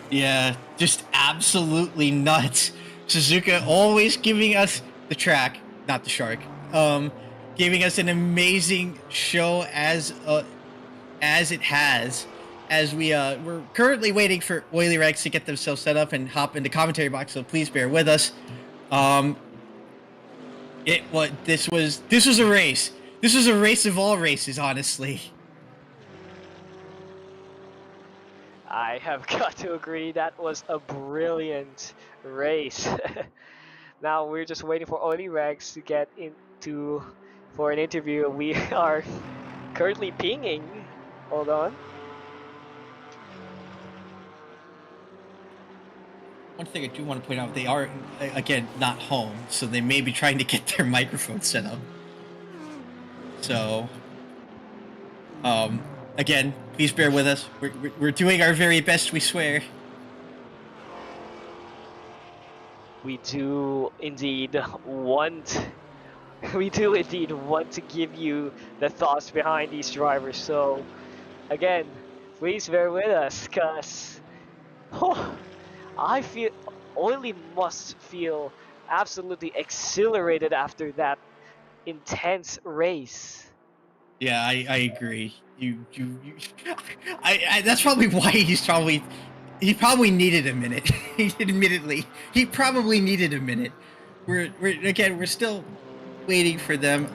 Yeah, just absolutely nuts. Suzuka always giving us the track, not the shark. Giving us an amazing show as it has. As we're currently waiting for Oily Rex to get themselves set up and hop into commentary box, so please bear with us. This was a race. This was a race of all races, honestly. I have got to agree, that was a brilliant race. Now we're just waiting for Oli Rex to get into for an interview. We are currently pinging. Hold on. One thing I do want to point out, they are, again, not home, so they may be trying to get their microphone set up. So, again, please bear with us. We're doing our very best, we swear. We do indeed want to give you the thoughts behind these drivers. So, again, please bear with us, cause I feel Oily must feel absolutely exhilarated after that intense race. Yeah, I agree. That's probably why he probably needed a minute. Admittedly, he probably needed a minute. We're still waiting for them.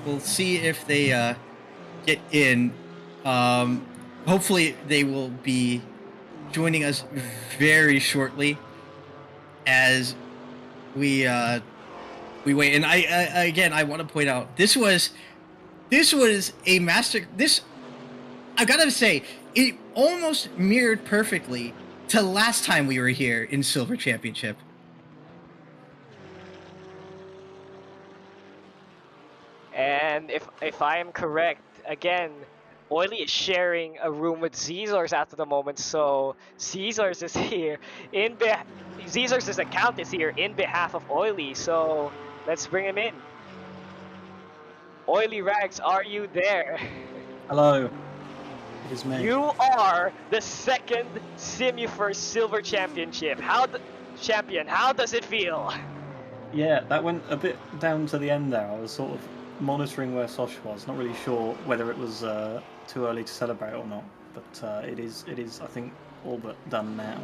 We'll see if they get in. Hopefully they will be joining us very shortly as we wait. And I want to point out this was a master. I gotta say, it almost mirrored perfectly to last time we were here in Silver Championship. And if I am correct, again, Oily is sharing a room with Caesars at the moment, so Caesars is here Caesars' account is here in behalf of Oily, so let's bring him in. Oily Rags, are you there? Hello. It is me. You are the second Simufur Silver Championship. How does it feel? Yeah, that went a bit down to the end there. I was sort of monitoring where Sosh was, not really sure whether it was too early to celebrate or not. But it is, I think, all but done now.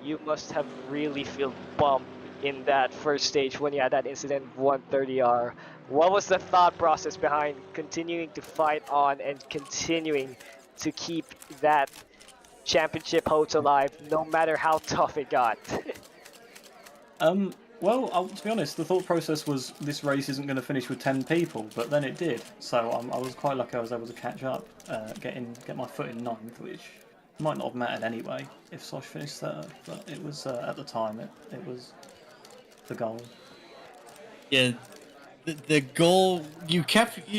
You must have really felt bummed in that first stage when you had that incident 130R. What was the thought process behind continuing to fight on and continuing to keep that championship hopes alive no matter how tough it got? Well, to be honest, the thought process was this race isn't going to finish with 10 people, but then it did. So I was quite lucky I was able to catch up, get my foot in ninth, which might not have mattered anyway if Sosh finished third, but it was, at the time, it was the goal. Yeah, the goal,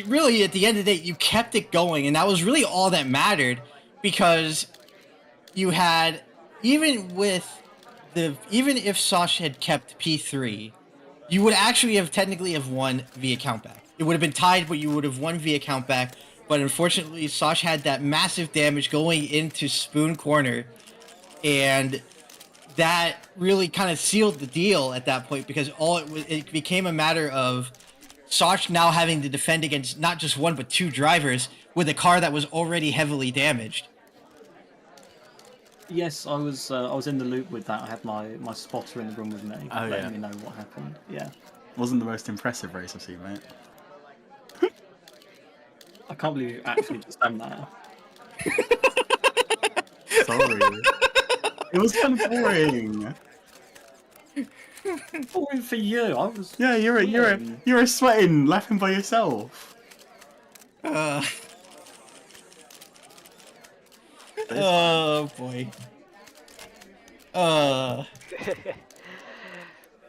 really, at the end of the day, you kept it going, and that was really all that mattered, because you had, even if Sosh had kept P3, you would actually have technically have won via countback. It would have been tied, but you would have won via countback. But unfortunately, Sosh had that massive damage going into Spoon Corner, and that really kind of sealed the deal at that point, because it became a matter of Sosh now having to defend against not just one but two drivers with a car that was already heavily damaged. Yes, I was in the loop with that. I had my spotter in the room with me, letting me know what happened. Yeah. Wasn't the most impressive race I've seen, mate. I can't believe you actually just done that. Sorry. It was kind of boring. Boring for you. I was. Yeah, you're sweating, laughing by yourself. Oh boy.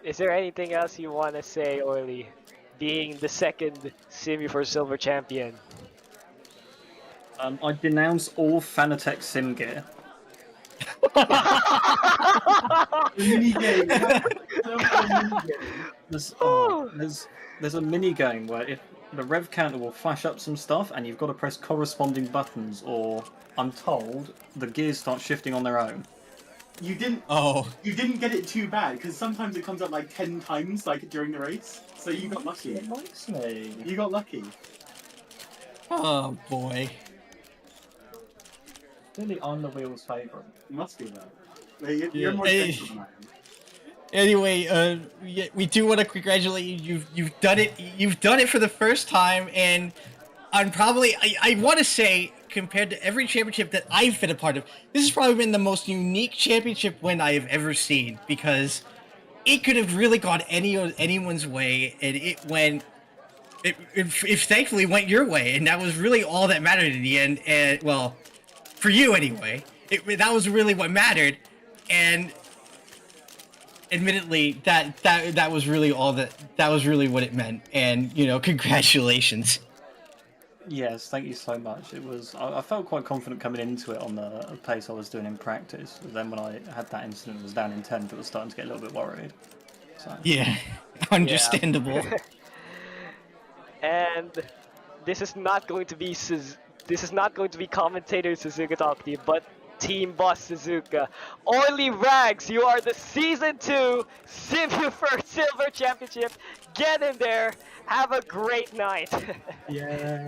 Is there anything else you want to say, Oily, being the second Simufur Silver champion? I denounce all Fanatec sim gear. There's a mini game where if the rev counter will flash up some stuff and you've got to press corresponding buttons, or I'm told the gears start shifting on their own. You didn't. Oh. You didn't get it too bad because sometimes it comes up like 10 times, like during the race. So you got lucky. It likes me. You got lucky. Oh boy. Really, I'm the wheel's favourite. You must be that. You're more special than I am. Anyway, we do want to congratulate you. You've done it. You've done it for the first time, and I'm probably. I want to say, compared to every championship that I've been a part of, this has probably been the most unique championship win I have ever seen, because it could have really gone anyone's way, and it went. It thankfully went your way, and that was really all that mattered in the end. And well, for you anyway, that was really what mattered, and admittedly, that was really all that was really what it meant. And congratulations. Yes, thank you so much. It was. I felt quite confident coming into it on the pace I was doing in practice. But then when I had that incident, was down in 10th, it was starting to get a little bit worried. So. Yeah, understandable. Yeah. And this is not going to be commentator Suzuka talking to you, but Team Boss Suzuka. Oily Rags, you are the Season 2 Simufur Silver Championship. Get in there. Have a great night. Yeah.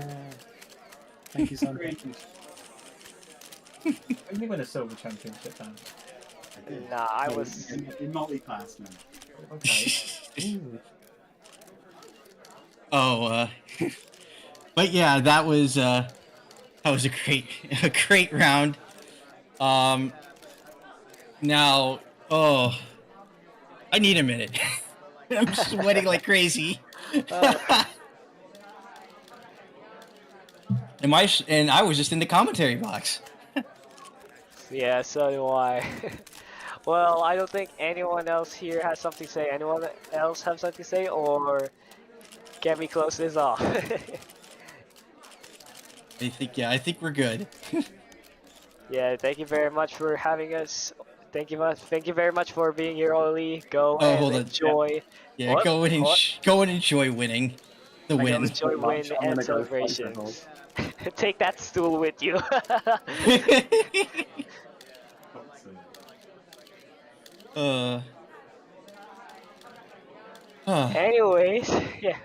Thank you so much. When did you win a silver championship then? Nah, I was in multi-class, man. Okay. But yeah, that was a great round. Now, I need a minute. I'm sweating like crazy. And I was just in the commentary box. Yeah, so do I. Well, I don't think anyone else here has something to say. Anyone else have something to say, or can we close this off? I think we're good. Yeah, thank you very much for having us. Thank you very much for being here, Oli. Go Oh, and hold on. enjoy. Yeah, What? What? go and enjoy winning the Thank Go you win. so enjoy much. win I'm and gonna go fight for gold. celebrations. Take that stool with you. uh, huh. Anyways, yeah.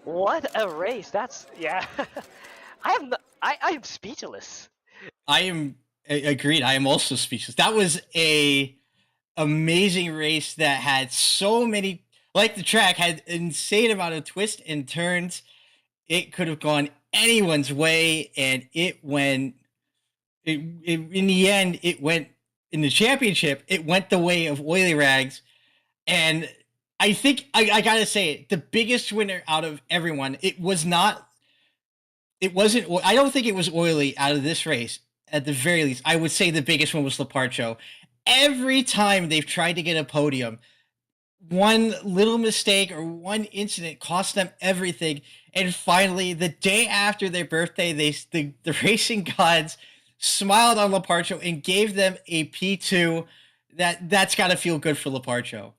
What a race. That's yeah. I am I am speechless. I am agreed. I am also speechless. That was a amazing race that had so many, like the track had insane amount of twists and turns. It could have gone anyone's way, and it went. In the end, it went in the championship. It went the way of Oily Rags, and I think I gotta say it, the biggest winner out of everyone. It was not. It wasn't. I don't think it was Oily out of this race. At the very least, I would say the biggest one was Leparcho. Every time they've tried to get a podium, one little mistake or one incident cost them everything. And finally, the day after their birthday, the racing gods smiled on Leparcho and gave them a P2. That's got to feel good for Leparcho.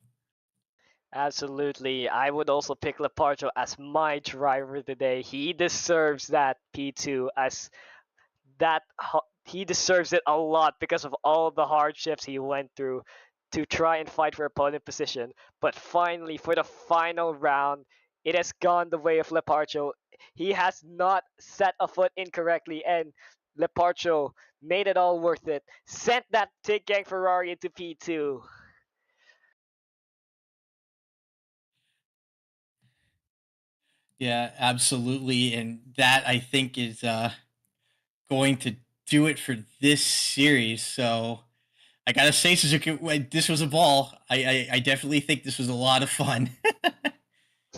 Absolutely. I would also pick Leparcho as my driver today. He deserves that P2 as he deserves it a lot because of all the hardships he went through to try and fight for opponent position. But finally, for the final round, it has gone the way of Leparcho. He has not set a foot incorrectly, and Leparcho made it all worth it. Sent that Tig Gang Ferrari into P2. Yeah, absolutely. And that I think is going to do it for this series. So I gotta say, Suzuki, this was a ball. I definitely think this was a lot of fun.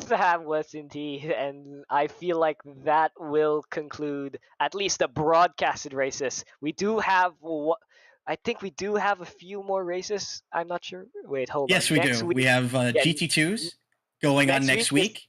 That was indeed, and I feel like that will conclude at least the broadcasted races. We do have I think we do have a few more races. I'm not sure. Wait, hold Yes, on. we Next do. week, We have yeah, GT2s going on next week next is week.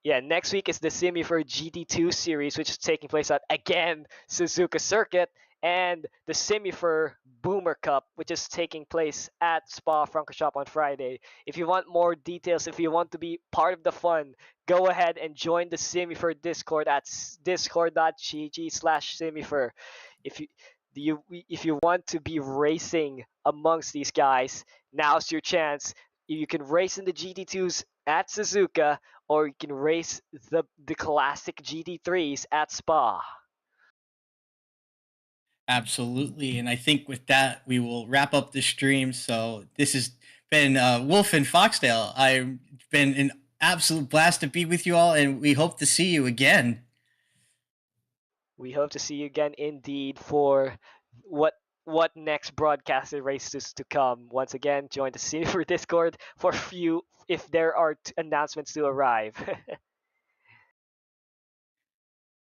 yeah, next week is the Simufur GT2 series, which is taking place at again Suzuka Circuit, and the Simufur Boomer Cup, which is taking place at Spa Francorchamps on Friday. If you want more details, if you want to be part of the fun, go ahead and join the Simufur Discord at discord.gg/Simufur. If if you want to be racing amongst these guys, now's your chance. You can race in the GT2s at Suzuka, or you can race the classic GT3s at Spa. Absolutely. And I think with that, we will wrap up the stream. So this has been Wolfin Foxdale. I've been an absolute blast to be with you all, and we hope to see you again. We hope to see you again indeed for what next broadcasted races to come. Once again, join the Senior Discord for few if there are announcements to arrive.